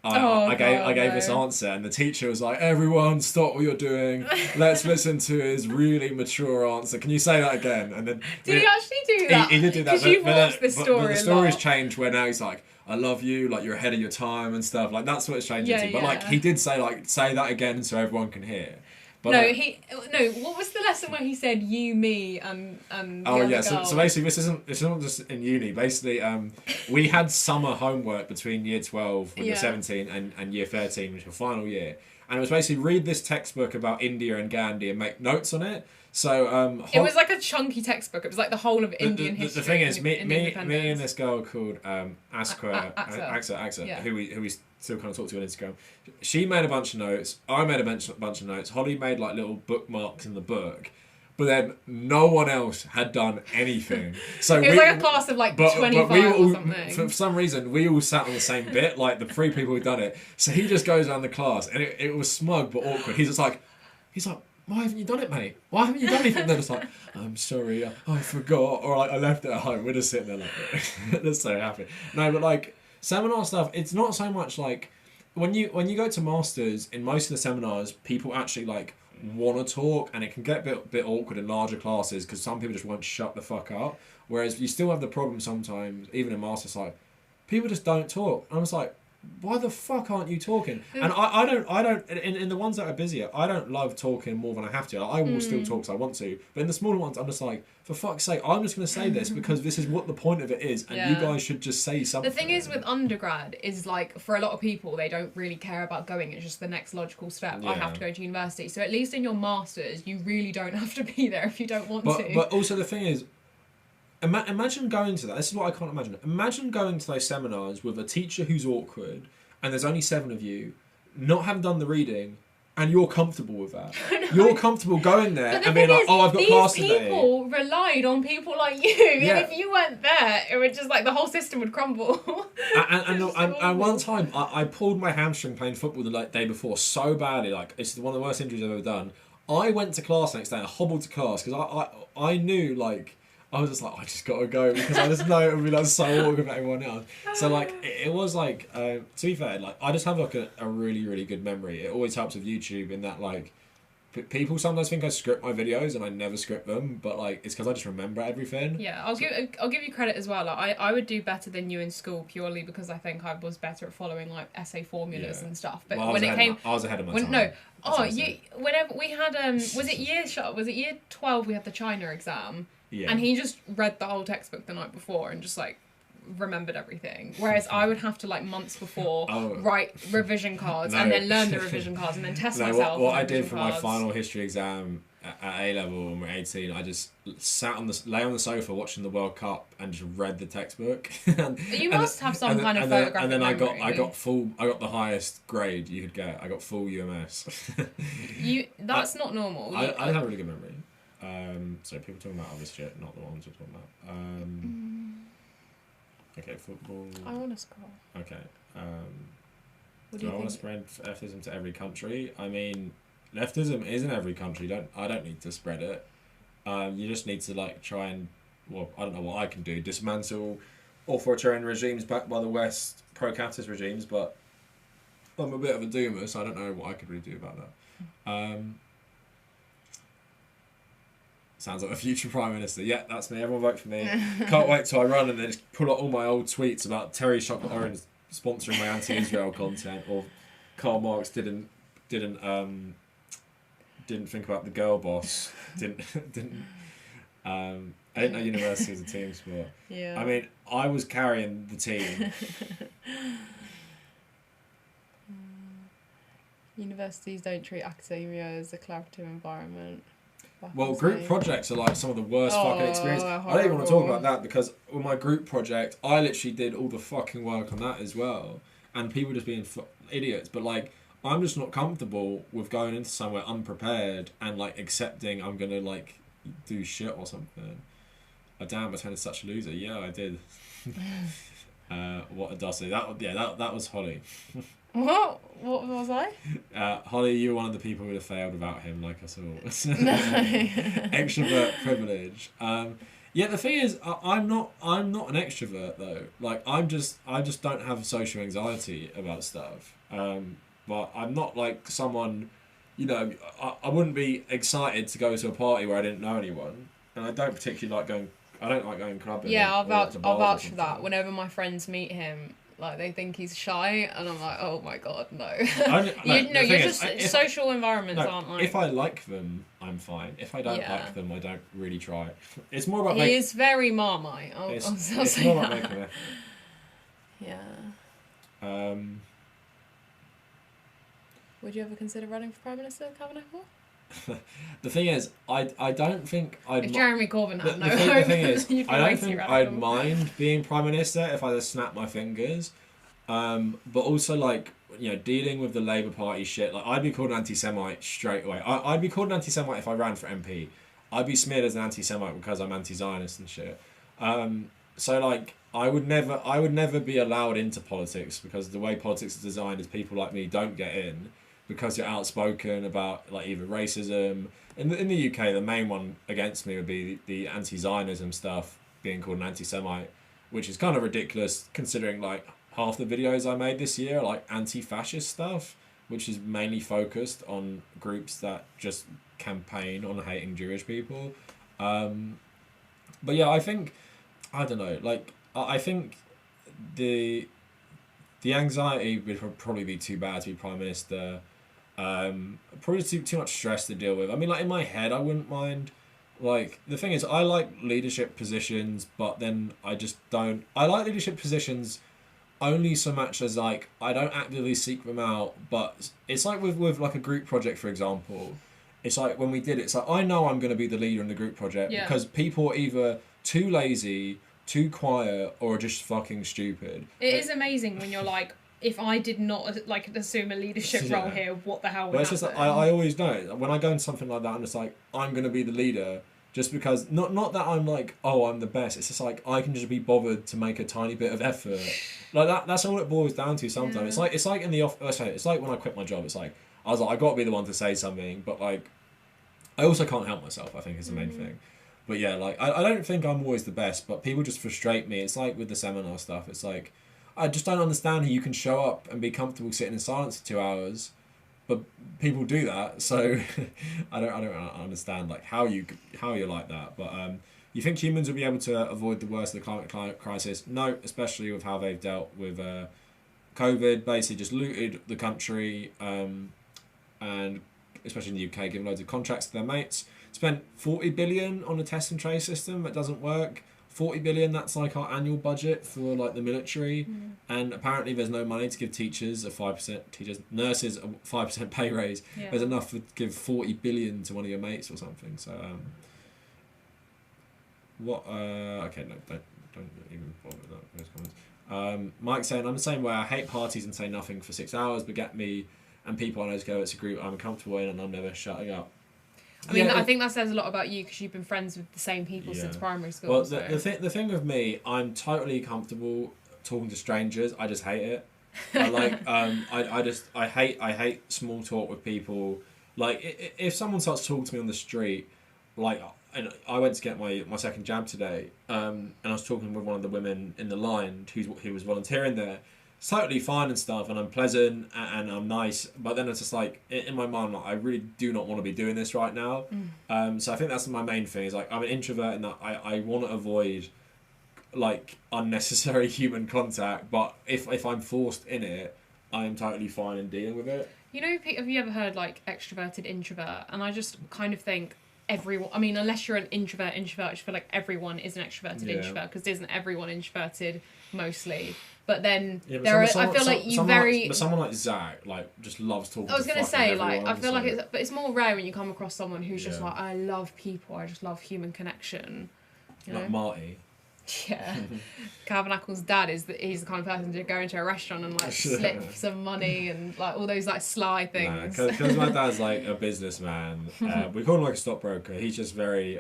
S1: I gave this answer, and the teacher was like, "Everyone, stop what you're doing. Let's listen to his really mature answer. Can you say that again?" And then
S2: did he actually do that?
S1: He did do that.
S2: Because you've watched the story.
S1: But the story's changed where now he's like, "I love you. Like you're ahead of your time and stuff." Like that's what it's changed into. But like he did say say that again so everyone can hear. But
S2: what was the lesson where he said you, me, and
S1: so basically this isn't just in uni. Basically, we had summer homework between year 12 when you're 17 and year 13, which was your final year, and it was basically read this textbook about India and Gandhi and make notes on it. So
S2: it was like a chunky textbook. It was like the whole of Indian history.
S1: The thing is, me and this girl called Aksa, who we still kind of talk to on Instagram. She made a bunch of notes. I made a bunch of notes. Holly made like little bookmarks in the book, but then no one else had done anything. So
S2: it was like a class of like 25 or something.
S1: For some reason, we all sat on the same bit, like the 3 people who'd done it. So he just goes around the class, and it was smug but awkward. He's like, "Why haven't you done it, mate? Why haven't you done anything?" They're just like, "I'm sorry, I forgot," or like, "I left it at home." We're just sitting there like, they're so happy. No, but like seminar stuff, it's not so much like when you go to masters. In most of the seminars, people actually like want to talk, and it can get a bit awkward in larger classes because some people just won't shut the fuck up. Whereas you still have the problem sometimes, even in masters, like people just don't talk. And I was like, why the fuck aren't you talking? And I don't in the ones that are busier, I don't love talking more than I have to. Like, I will still talk because I want to, but in the smaller ones I'm just like, for fuck's sake, I'm just going to say this because this is what the point of it is, and you guys should just say something.
S2: The thing is with undergrad is like, for a lot of people, they don't really care about going. It's just the next logical step. I have to go to university. So at least in your masters, you really don't have to be there if you don't want to.
S1: But also the thing is, imagine going to that. This is what I can't imagine. Imagine going to those seminars with a teacher who's awkward, and there's only 7 of you, not having done the reading, And you're comfortable with that. You're comfortable going there and being like, oh, I've got class today.
S2: These people relied on people like you. Yeah. And if you weren't there, it would just like the whole system would crumble.
S1: and one time, I pulled my hamstring playing football the day before so badly. Like, it's one of the worst injuries I've ever done. I went to class next day and I hobbled to class because I knew, like, I was just like, I just gotta go because I just know it would be like so awkward for everyone else. So like it was like to be fair, like I just have like a really really good memory. It always helps with YouTube in that like people sometimes think I script my videos and I never script them, but like it's because I just remember everything.
S2: Yeah, I'll give you credit as well. Like I would do better than you in school purely because I think I was better at following like essay formulas and stuff. But
S1: well,
S2: when it came,
S1: I was ahead of my time.
S2: No. Whenever we had was it year 12 we had the China exam. Yeah. And he just read the whole textbook the night before and just like remembered everything. Whereas I would have to like months before write revision cards and then learn the revision cards and then test myself.
S1: What I did for my final history exam at A level when we were 18, I just lay on the sofa watching the World Cup and just read the textbook.
S2: You must have some kind of photographic
S1: and then
S2: memory.
S1: I got the highest grade you could get. I got full UMS.
S2: That's not normal.
S1: I have a really good memory. So people talking about other shit, not the ones we're talking about. Okay, football.
S2: I want to scroll.
S1: Okay. Do I want to spread leftism to every country? I mean, leftism is in every country. I don't need to spread it. You just need to like try and, well, I don't know what I can do. Dismantle authoritarian regimes backed by the West, pro-capitalist regimes, but I'm a bit of a doomer, so I don't know what I could really do about that. Sounds like a future Prime Minister. Yeah, that's me. Everyone vote for me. Can't wait till I run and then just pull out all my old tweets about Terry Chocolate Orange sponsoring my anti-Israel content, or Karl Marx didn't think about the girl boss. I didn't know university was a team sport.
S2: Yeah.
S1: I mean, I was carrying the team.
S2: Universities don't treat academia as a collaborative environment.
S1: Well, group projects are like some of the worst fucking experiences. I don't even want to talk about that because with my group project, I literally did all the fucking work on that as well. And people just being idiots. But like, I'm just not comfortable with going into somewhere unprepared and like accepting I'm going to like do shit or something. Damn, I turned into such a loser. Yeah, I did. What a dusty. That was Hollie.
S2: What was I?
S1: Hollie, you were one of the people who would have failed without him, like us all. Extrovert privilege. Yeah, the thing is, I'm not an extrovert though. Like I just don't have social anxiety about stuff. But I'm not like someone, you know, I wouldn't be excited to go to a party where I didn't know anyone, and I don't particularly like going. I don't like going clubbing.
S2: Yeah, I'll vouch for that. Whenever my friends meet him, like they think he's shy, and I'm like, oh my god, no. Social environments aren't like.
S1: If I like them, I'm fine. If I don't like them, I don't really try. It's more about.
S2: He is very Marmite.
S1: It's more about making an effort.
S2: Yeah. Would you ever consider running for Prime Minister, Kavernacle?
S1: The thing is, I don't think I'd...
S2: If Jeremy Corbyn had
S1: the thing is, I don't think I'd mind being Prime Minister if I just snapped my fingers. But also, like, you know, dealing with the Labour Party shit, like, I'd be called an anti-Semite straight away. I'd be called an anti-Semite if I ran for MP. I'd be smeared as an anti-Semite because I'm anti-Zionist and shit. So, like, I would never be allowed into politics because the way politics is designed is people like me don't get in. Because you're outspoken about like either racism. In the UK, the main one against me would be the anti-Zionism stuff, being called an anti-Semite, which is kind of ridiculous considering like half the videos I made this year are like anti-fascist stuff, which is mainly focused on groups that just campaign on hating Jewish people. But yeah, I think, I don't know, like I think the anxiety would probably be too bad to be Prime Minister. Probably too much stress to deal with. I mean, like in my head, I wouldn't mind. Like the thing is, I like leadership positions, but then I just don't. I like leadership positions only so much as like I don't actively seek them out. But it's like with like a group project, for example. It's like when we did it, it's like I know I'm going to be the leader in the group project because people are either too lazy, too quiet, or just fucking stupid.
S2: It is amazing when you're like,
S3: if I did not like assume a leadership role here, what the hell would happen?
S1: It's just I always know when I go into something like that, I'm just like, I'm gonna be the leader. Just because, not that I'm like, oh, I'm the best. It's just like I can just be bothered to make a tiny bit of effort, like that. That's all it boils down to. Sometimes it's like in the office. It's like when I quit my job. It's like I was like, I got to be the one to say something, but like I also can't help myself. I think is the main thing. But yeah, like I don't think I'm always the best, but people just frustrate me. It's like with the seminar stuff. It's like I just don't understand how you can show up and be comfortable sitting in silence for 2 hours. But people do that, so I don't understand like how you're like that. But you think humans will be able to avoid the worst of the climate crisis? No, especially with how they've dealt with COVID. Basically, just looted the country, and especially in the UK, giving loads of contracts to their mates. Spent 40 billion on a test and trace system that doesn't work. 40 billion, that's like our annual budget for like the military, and apparently there's no money to give teachers a 5%, nurses a 5% pay raise. There's enough to give 40 billion to one of your mates or something. So okay, no, don't even bother with that, those comments. Mike saying, I'm the same way. I hate parties and say nothing for 6 hours, but get me and people I know to go, it's a group I'm comfortable in and I'm never shutting up.
S3: I mean, I think that says a lot about you because you've been friends with the same people since primary school.
S1: Well, the thing with me, I'm totally comfortable talking to strangers. I just hate it. I like I hate small talk with people. Like if someone starts talking to me on the street, like, and I went to get my second jab today, and I was talking with one of the women in the line who was volunteering there. It's totally fine and stuff, and I'm pleasant and I'm nice, but then it's just like in my mind, like, I really do not want to be doing this right now. So I think that's my main thing. Is like I'm an introvert, and that I want to avoid like unnecessary human contact. But if I'm forced in it, I am totally fine in dealing with it.
S3: You know, have you ever heard like extroverted introvert? And I just kind of think everyone. I mean, unless you're an introvert, I just feel like everyone is an extroverted introvert because isn't everyone introverted mostly? But then I feel like you
S1: but someone like Zach, like, just loves talking.
S3: I was gonna say, like, I feel like
S1: but
S3: it's more rare when you come across someone who's just like, I love people, I just love human connection. You know?
S1: Like Marty.
S3: Yeah, Kavernacle's dad he's the kind of person to go into a restaurant and like slip some money and like all those like sly things.
S1: Because my dad's like a businessman. We call him like a stockbroker. He's just very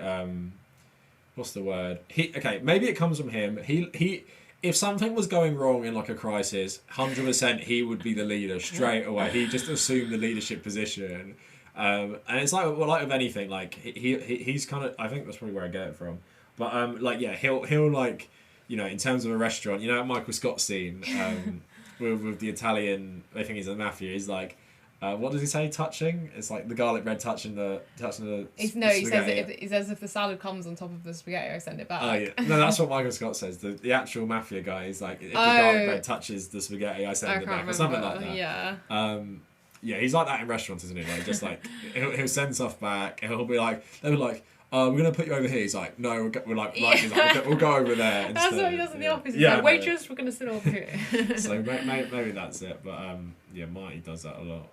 S1: what's the word? Maybe it comes from him. He if something was going wrong in like a crisis, 100% he would be the leader straight away. He just assumed the leadership position, and it's like with anything. Like he's kind of, I think that's probably where I get it from. But like yeah, he'll like, you know, in terms of a restaurant, you know, Michael Scott scene with the Italian, I think he's a mafia. He's like, what does he say? Touching? It's like the garlic bread touching the. He
S3: says if the salad comes on top of the spaghetti, I send it back.
S1: Oh yeah, no, that's what Michael Scott says. The actual mafia guy is like, if the garlic bread touches the spaghetti, I send it back, or something like that.
S3: Yeah.
S1: Yeah, he's like that in restaurants, isn't he? Like, just like he'll send stuff back, and he'll be like, they were like, we're gonna put you over here. He's like, no, we'll go over there instead.
S3: That's what he does in the office. He's like, waitress, we're gonna sit over here.
S1: So maybe that's it. But yeah, Marty does that a lot.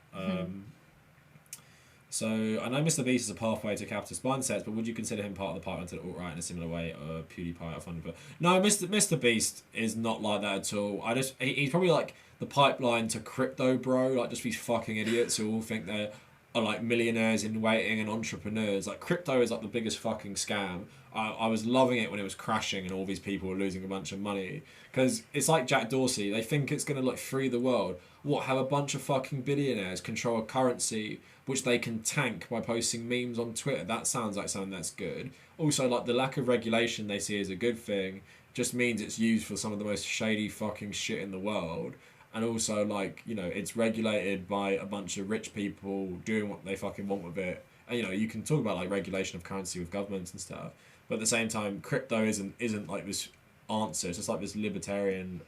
S1: So I know MrBeast is a pathway to capitalist mindsets, but would you consider him part of the pipeline to the alt-right in a similar way, or PewDiePie or Funny? No, MrBeast is not like that at all. He's probably like the pipeline to crypto bro, like just these fucking idiots who all think they're are like millionaires in waiting and entrepreneurs. Like, crypto is like the biggest fucking scam. I was loving it when it was crashing and all these people were losing a bunch of money, because it's like Jack Dorsey. They think it's going to like free the world. Have a bunch of fucking billionaires control a currency which they can tank by posting memes on Twitter? That sounds like something that's good. Also, like, the lack of regulation they see as a good thing just means it's used for some of the most shady fucking shit in the world. And also, like, you know, it's regulated by a bunch of rich people doing what they fucking want with it. And, you know, you can talk about like regulation of currency with governments and stuff, but at the same time, crypto isn't like this answer. It's just like this libertarian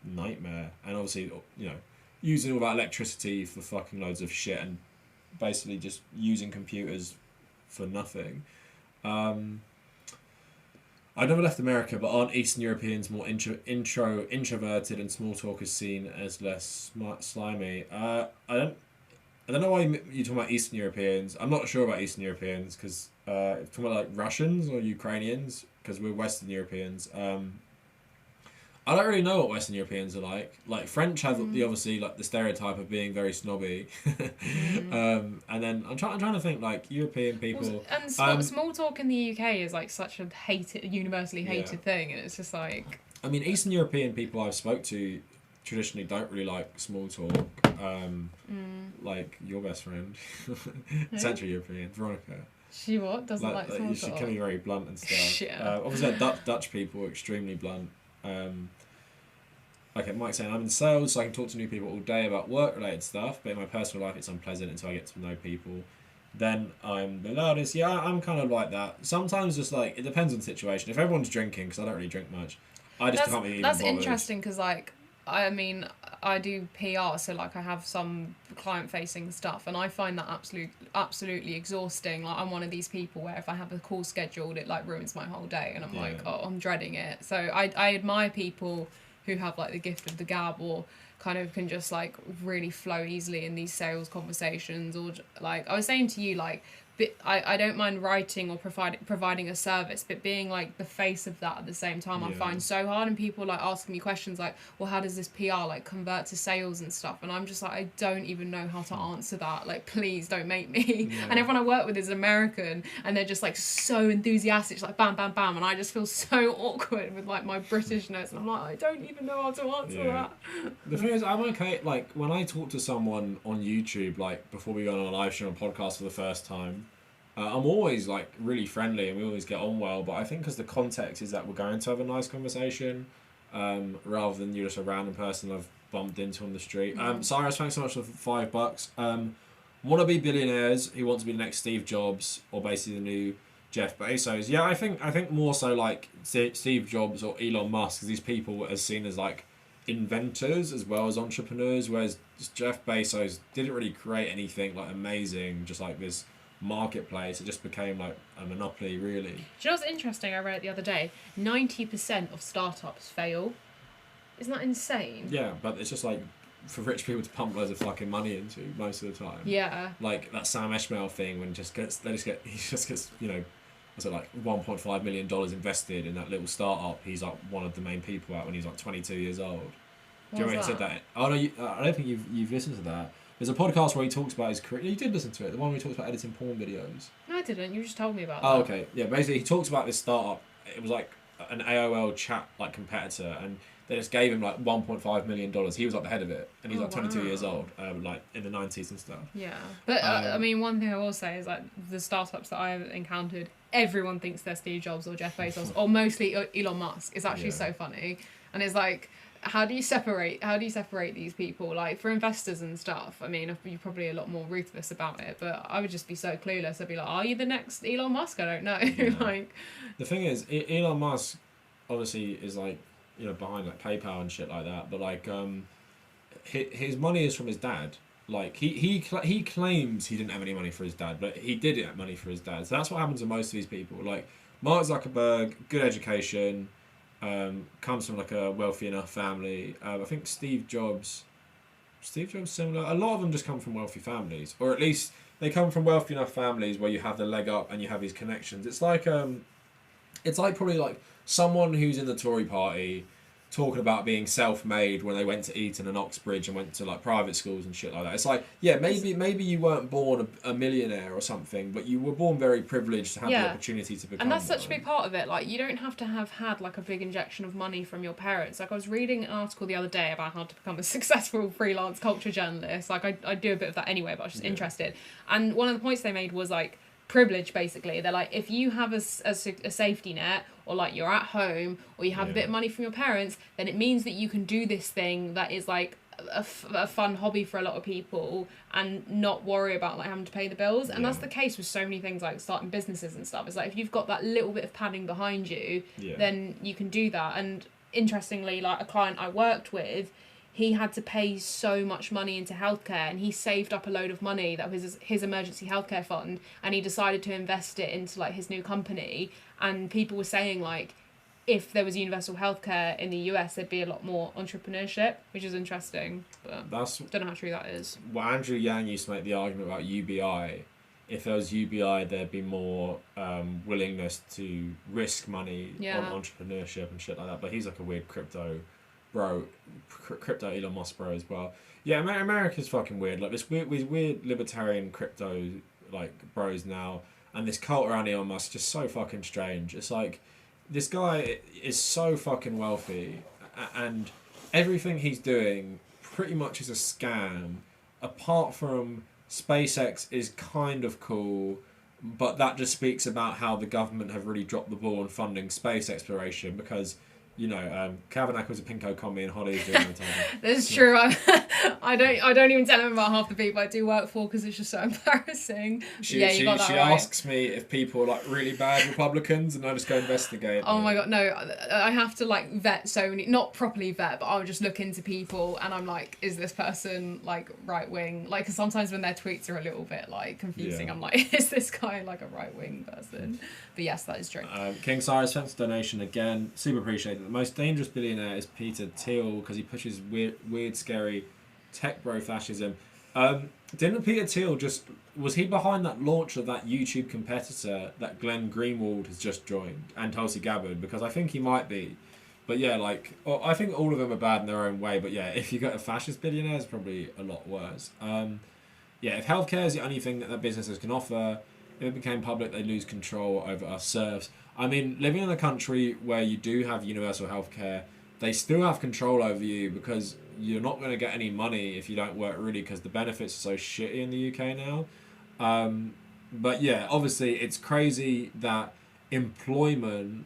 S1: nightmare. And obviously, you know, using all that electricity for fucking loads of shit and basically just using computers for nothing. I never left America, but aren't Eastern Europeans more introverted and small talk is seen as less slimy? I don't know why you're talking about Eastern Europeans. I'm not sure about Eastern Europeans, because talking about like Russians or Ukrainians, because we're Western Europeans. I don't really know what Western Europeans are like. Like French have the obviously like the stereotype of being very snobby, and then I'm trying to think like European people.
S3: And small talk in the UK is like such a universally hated thing, and it's just like.
S1: I mean, Eastern European people I've spoke to traditionally don't really like small talk. Like your best friend, Central European, Veronica.
S3: She what? Doesn't like small talk?
S1: She can be very blunt and stuff.
S3: Yeah.
S1: Obviously, Dutch people are extremely blunt. Like Mike's saying, I'm in sales, so I can talk to new people all day about work-related stuff, but in my personal life, it's unpleasant until I get to know people. Then I'm the loudest. Yeah, I'm kind of like that. Sometimes just like, it depends on the situation. If everyone's drinking, because I don't really drink much, I just can't be even bothered.
S3: That's interesting, because like, I mean, I do PR, so like I have some client-facing stuff, and I find that absolutely exhausting. Like I'm one of these people where if I have a call scheduled, it like ruins my whole day, and I'm like, oh, I'm dreading it. So I admire people who have like the gift of the gab, or kind of can just like really flow easily in these sales conversations, or like I was saying to you, like I don't mind writing or providing a service, but being like the face of that at the same time, I find so hard. And people like asking me questions like, well, how does this PR like convert to sales and stuff? And I'm just like, I don't even know how to answer that. Like, please don't make me. And everyone I work with is American, and they're just like so enthusiastic, like bam, bam, bam. And I just feel so awkward with like my Britishness. And I'm like, I don't even know how to answer that.
S1: The thing is, I'm okay. Like when I talk to someone on YouTube, like before we go on a live stream or podcast for the first time, I'm always like really friendly and we always get on well, but I think because the context is that we're going to have a nice conversation, rather than you're just a random person I've bumped into on the street. Cyrus, thanks so much for $5. Wannabe billionaires who want to be the next Steve Jobs or basically the new Jeff Bezos. Yeah, I think more so like Steve Jobs or Elon Musk, because these people are seen as like inventors as well as entrepreneurs, whereas Jeff Bezos didn't really create anything like amazing, just like this marketplace. It just became like a monopoly, really.
S3: Do you know what's interesting? I read it the other day. 90% of startups fail. Isn't that insane?
S1: Yeah, but it's just like for rich people to pump loads of fucking money into most of the time.
S3: Yeah.
S1: Like that Sam Esmail thing when he just gets you know, was it like $1.5 million invested in that little startup. He's like one of the main people out when he's like 22 years old. Do you remember he said that? Oh no, I don't think you've listened to that. There's a podcast where he talks about his career. You did listen to it, the one where he talks about editing porn videos.
S3: No, I didn't. You just told me about that.
S1: Oh, okay. Yeah, basically he talks about this startup. It was like an AOL chat like competitor, and they just gave him like $1.5 million. He was like the head of it, and he's like 22 years old, like in the 90s and stuff.
S3: Yeah, but I mean, one thing I will say is like the startups that I've encountered, everyone thinks they're Steve Jobs or Jeff Bezos, or mostly Elon Musk. It's actually so funny, and it's like, how do you separate these people? Like for investors and stuff, I mean, you're probably a lot more ruthless about it, but I would just be so clueless. I'd be like, are you the next Elon Musk? I don't know.
S1: Yeah.
S3: Like,
S1: the thing is, Elon Musk obviously is like, you know, behind like PayPal and shit like that, but like his money is from his dad. Like he claims he didn't have any money for his dad, but he did have money for his dad. So that's what happens to most of these people. Like Mark Zuckerberg, good education, comes from like a wealthy enough family. I think Steve Jobs similar. A lot of them just come from wealthy families, or at least they come from wealthy enough families where you have the leg up and you have these connections. It's like probably like someone who's in the Tory party talking about being self-made when they went to Eton and Oxbridge and went to like private schools and shit like that. It's like, yeah, maybe you weren't born a millionaire or something, but you were born very privileged to have the opportunity to become
S3: and that's
S1: one.
S3: such a big part of it. Like, you don't have to have had like a big injection of money from your parents. Like, I was reading an article the other day about how to become a successful freelance culture journalist. Like, I do a bit of that anyway, but I was just interested. And one of the points they made was like privilege, basically. They're like, if you have a safety net, or like you're at home, or you have a bit of money from your parents, then it means that you can do this thing that is like a fun hobby for a lot of people and not worry about like having to pay the bills. And that's the case with so many things like starting businesses and stuff. It's like if you've got that little bit of padding behind you, then you can do that. And interestingly, like a client I worked with, he had to pay so much money into healthcare, and he saved up a load of money that was his emergency healthcare fund, and he decided to invest it into like his new company. And people were saying like, if there was universal healthcare in the US, there'd be a lot more entrepreneurship, which is interesting. But don't know how true that is.
S1: Well, Andrew Yang used to make the argument about UBI. If there was UBI, there'd be more willingness to risk money on entrepreneurship and shit like that. But he's like a weird crypto bro, crypto Elon Musk bro as well. Yeah, America's fucking weird. Like this weird libertarian crypto like bros now, and this cult around Elon Musk is just so fucking strange. It's like this guy is so fucking wealthy, and everything he's doing pretty much is a scam. Apart from SpaceX is kind of cool, but that just speaks about how the government have really dropped the ball on funding space exploration because, you know, Kavernacle was a pinko commie and Hollie is doing the time.
S3: That's true. I don't even tell him about half the people I do work for because it's just so embarrassing.
S1: She
S3: right.
S1: asks me if people are like really bad Republicans, and I just go investigate.
S3: Oh my god, no! I have to like vet so many, not properly vet, but I'll just look into people, and I'm like, is this person like right wing? Like, 'cause sometimes when their tweets are a little bit like confusing, I'm like, is this guy like a right wing person? But yes, that is true.
S1: King Cyrus, thanks for the donation again. Super appreciated. The most dangerous billionaire is Peter Thiel because he pushes weird, scary tech bro fascism. Didn't Peter Thiel was he behind that launch of that YouTube competitor that Glenn Greenwald has just joined and Tulsi Gabbard? Because I think he might be. But yeah, like, I think all of them are bad in their own way. But yeah, if you got a fascist billionaire, it's probably a lot worse. Yeah, if healthcare is the only thing that businesses can offer, if it became public, they lose control over us serfs. I mean, living in a country where you do have universal healthcare, they still have control over you because you're not going to get any money if you don't work really because the benefits are so shitty in the UK now. But yeah, obviously it's crazy that employment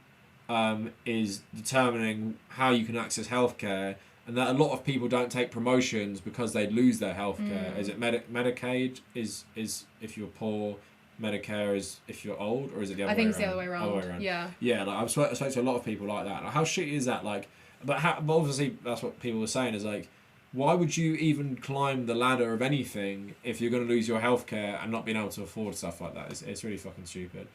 S1: is determining how you can access healthcare, and that a lot of people don't take promotions because they lose their healthcare. Is it Medicaid is if you're poor, Medicare is if you're old, or is it the other way around?
S3: I think it's the other way around. Yeah.
S1: Yeah, like I've spoken to a lot of people like that. Like, how shitty is that? Like, but obviously that's what people were saying is like, why would you even climb the ladder of anything if you're going to lose your healthcare and not being able to afford stuff like that? It's really fucking stupid.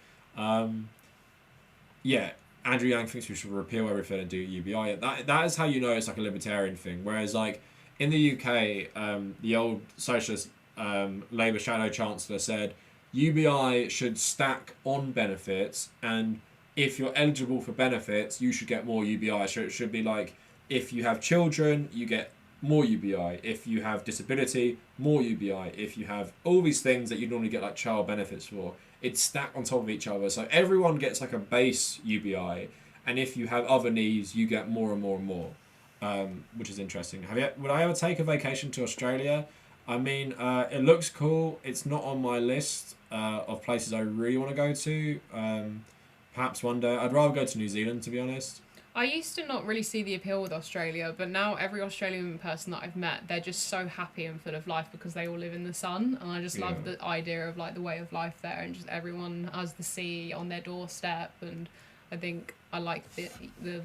S1: Yeah, Andrew Yang thinks we should repeal everything and do UBI. That is how you know it's like a libertarian thing. Whereas like in the UK, the old socialist Labour shadow chancellor said UBI should stack on benefits, and if you're eligible for benefits, you should get more UBI. So it should be like, if you have children, you get more UBI. If you have disability, more UBI. If you have all these things that you normally get like child benefits for, it's stacked on top of each other. So everyone gets like a base UBI, and if you have other needs, you get more and more and more, which is interesting. Would I ever take a vacation to Australia? I mean, it looks cool. It's not on my list of places I really want to go to. Perhaps one day. I'd rather go to New Zealand, to be honest.
S3: I used to not really see the appeal with Australia, but now every Australian person that I've met, they're just so happy and full of life because they all live in the sun, and I just love the idea of like the way of life there, and just everyone has the sea on their doorstep, and I think I like the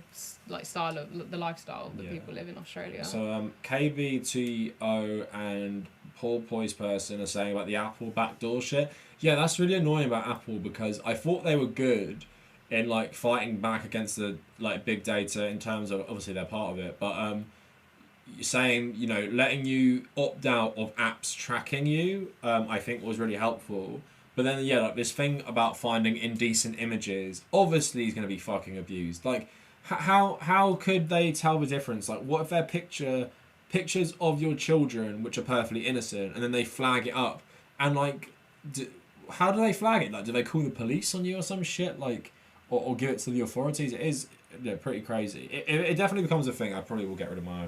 S3: like style of the lifestyle that people live in Australia.
S1: So KBTO and Paul Poise person are saying about the Apple backdoor shit. Yeah, that's really annoying about Apple because I thought they were good in like fighting back against the like big data in terms of obviously they're part of it, but saying, you know, letting you opt out of apps tracking you, I think was really helpful. But then like this thing about finding indecent images obviously is going to be fucking abused. Like how could they tell the difference? Like what if they're pictures of your children which are perfectly innocent, and then they flag it up, and like how do they flag it? Like do they call the police on you or some shit? Like or give it to the authorities? It is pretty crazy. It definitely becomes a thing. I probably will get rid of my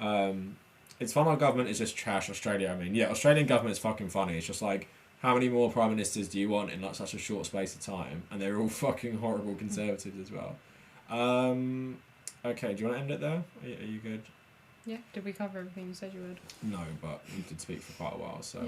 S1: iPhone. It's fun our government is just trash. Australia, I mean, yeah, Australian government is fucking funny. It's just like, how many more prime ministers do you want in like such a short space of time? And they're all fucking horrible conservatives as well. Okay, do you want to end it there? Are you good?
S3: Yeah. Did we cover everything you said you would?
S1: No, but we did speak for quite a while. So,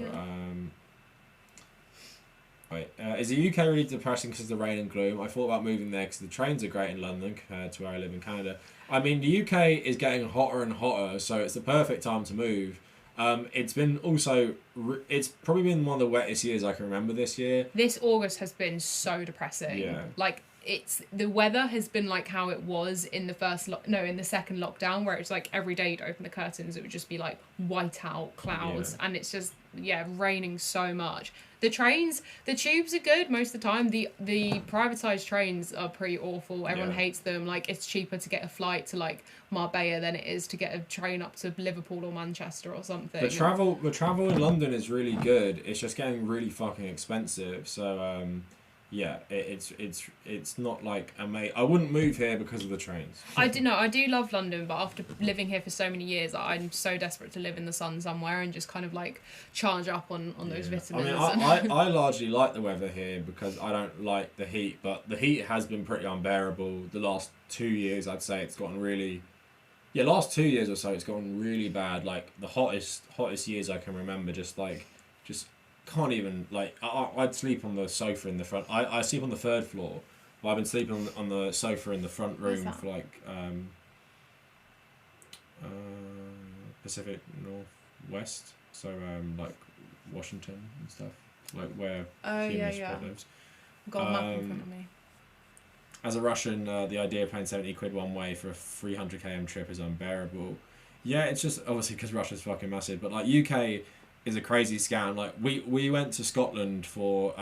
S1: Wait, is the UK really depressing because of the rain and gloom? I thought about moving there because the trains are great in London compared to where I live in Canada. I mean, the UK is getting hotter and hotter, so it's the perfect time to move. It's been also... it's probably been one of the wettest years I can remember this year.
S3: This August has been so depressing.
S1: Yeah.
S3: Like, it's the weather has been like how it was in the second lockdown, where it's like every day you'd open the curtains, it would just be like whiteout clouds, and it's just raining so much. The tubes are good most of the time. The privatized trains are pretty awful. Everyone hates them. Like, it's cheaper to get a flight to like Marbella than it is to get a train up to Liverpool or Manchester or something.
S1: The travel in London is really good. It's just getting really fucking expensive. So it's not like I wouldn't move here because of the trains.
S3: I do love London, but after living here for so many years, I'm so desperate to live in the sun somewhere and just kind of like charge up on those vitamins.
S1: I mean, I largely like the weather here because I don't like the heat, but the heat has been pretty unbearable. The last 2 years, I'd say it's gotten really... last 2 years or so, it's gotten really bad. Like, the hottest years I can remember, just can't even, like, I'd sleep on the sofa in the front. I sleep on the 3rd floor, but I've been sleeping on the sofa in the front room for like Pacific Northwest, so like Washington and stuff, like where lives.
S3: I've got a map in front of me.
S1: As a Russian, the idea of paying 70 quid one way for a 300 km trip is unbearable. Yeah, it's just obviously because Russia's fucking massive, but like UK is a crazy scam. Like we went to Scotland for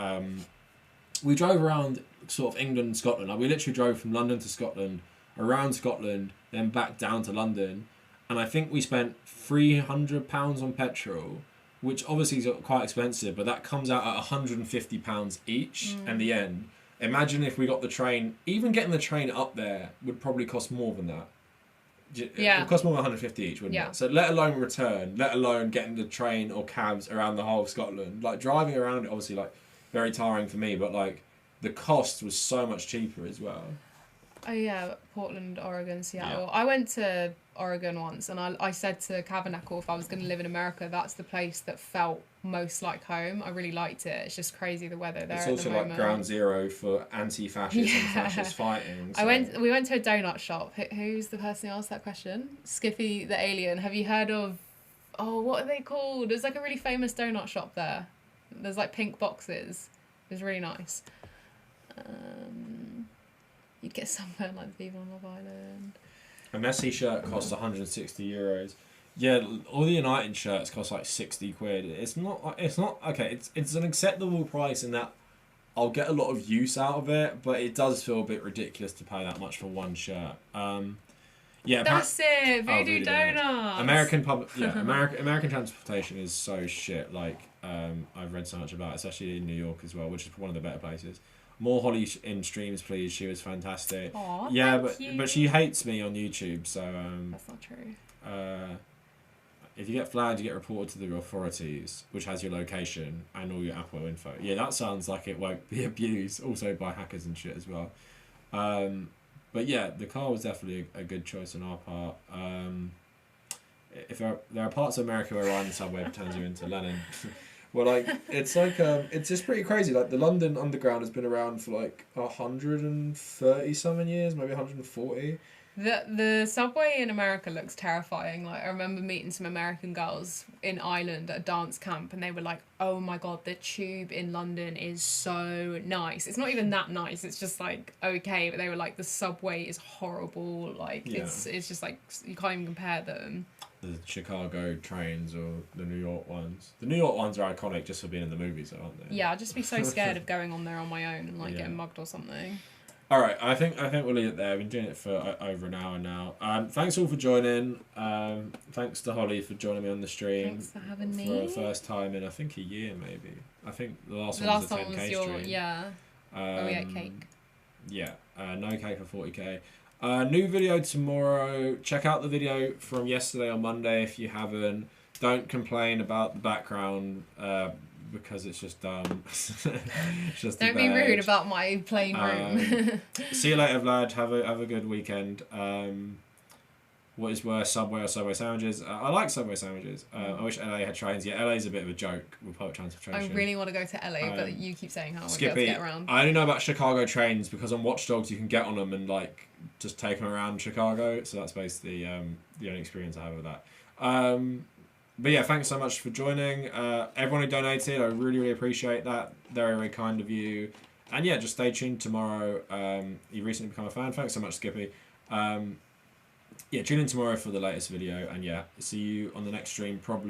S1: we drove around sort of England and Scotland. Like, we literally drove from London to Scotland, around Scotland, then back down to London, and I think we spent £300 on petrol, which obviously is quite expensive, but that comes out at £150 each in the end. Imagine if we got the train. Even getting the train up there would probably cost more than that. It would cost more than 150 each, wouldn't it? So let alone return, let alone getting the train or cabs around the whole of Scotland. Like, driving around it, obviously, like, very tiring for me, but like the cost was so much cheaper as well.
S3: Oh yeah, Portland, Oregon, Seattle. I went to Oregon once, and I said to Kavernacle, if I was going to live in America, that's the place that felt most like home. I really liked it. It's just crazy the weather there. It's
S1: also like ground zero for anti-fascists and fascist fighting. So.
S3: We went to a donut shop. Who's the person who asked that question? Skippy the alien. Have you heard of? Oh, what are they called? There's like a really famous donut shop there. There's like pink boxes. It was really nice. You'd get sunburn like the people on Love Island.
S1: A Messi shirt costs €160. Yeah, all the United shirts cost like 60 quid. It's not okay. It's an acceptable price in that I'll get a lot of use out of it, but it does feel a bit ridiculous to pay that much for one shirt.
S3: That's it. Voodoo Donuts.
S1: American transportation is so shit. Like, I've read so much about it, especially in New York as well, which is one of the better places. More Hollie in streams, please. She was fantastic.
S3: Aww,
S1: yeah, but she hates me on YouTube, so
S3: that's not true.
S1: If you get flagged, you get reported to the authorities, which has your location and all your Apple info. Yeah, that sounds like it won't be abused, also by hackers and shit as well. But yeah, the car was definitely a good choice on our part. If there are parts of America where riding the subway turns you into Lenin. Well, like, it's just pretty crazy. Like, the London Underground has been around for like 130 something years, maybe 140.
S3: The subway in America looks terrifying. Like, I remember meeting some American girls in Ireland at a dance camp, and they were like, "Oh my god, the tube in London is so nice." It's not even that nice. It's just like okay, but they were like, "The subway is horrible. Like, it's just like you can't even compare them."
S1: The Chicago trains or the New York ones. The New York ones are iconic just for being in the movies, aren't they?
S3: Yeah, I'd just be so scared of going on there on my own and like getting mugged or something.
S1: All right, I think we'll leave it there. I've been doing it for over an hour now. Thanks all for joining. Thanks to Hollie for joining me on the stream.
S3: Thanks for having me.
S1: For the first time in I think a year maybe. I think the last one was a 10K stream.
S3: Yeah. Where we ate cake.
S1: Yeah, no cake for 40K. New video tomorrow. Check out the video from yesterday on Monday if you haven't. Don't complain about the background because it's just dumb.
S3: Don't be rude about my plain room.
S1: See you later, Vlad. Have a good weekend. What is worse, Subway or Subway sandwiches? I like Subway sandwiches. I wish LA had trains. Yeah, LA's a bit of a joke with public transportation.
S3: I really want to go to LA, but you keep saying how I won't
S1: Skippy,
S3: be able to get around.
S1: I only know about Chicago trains because on Watch Dogs you can get on them and like just take them around Chicago. So that's basically the only experience I have with that. But yeah, thanks so much for joining. Everyone who donated, I really, really appreciate that. Very, very kind of you. And yeah, just stay tuned tomorrow recently become a fan. Thanks so much, Skippy. Yeah, tune in tomorrow for the latest video, and yeah, see you on the next stream, probably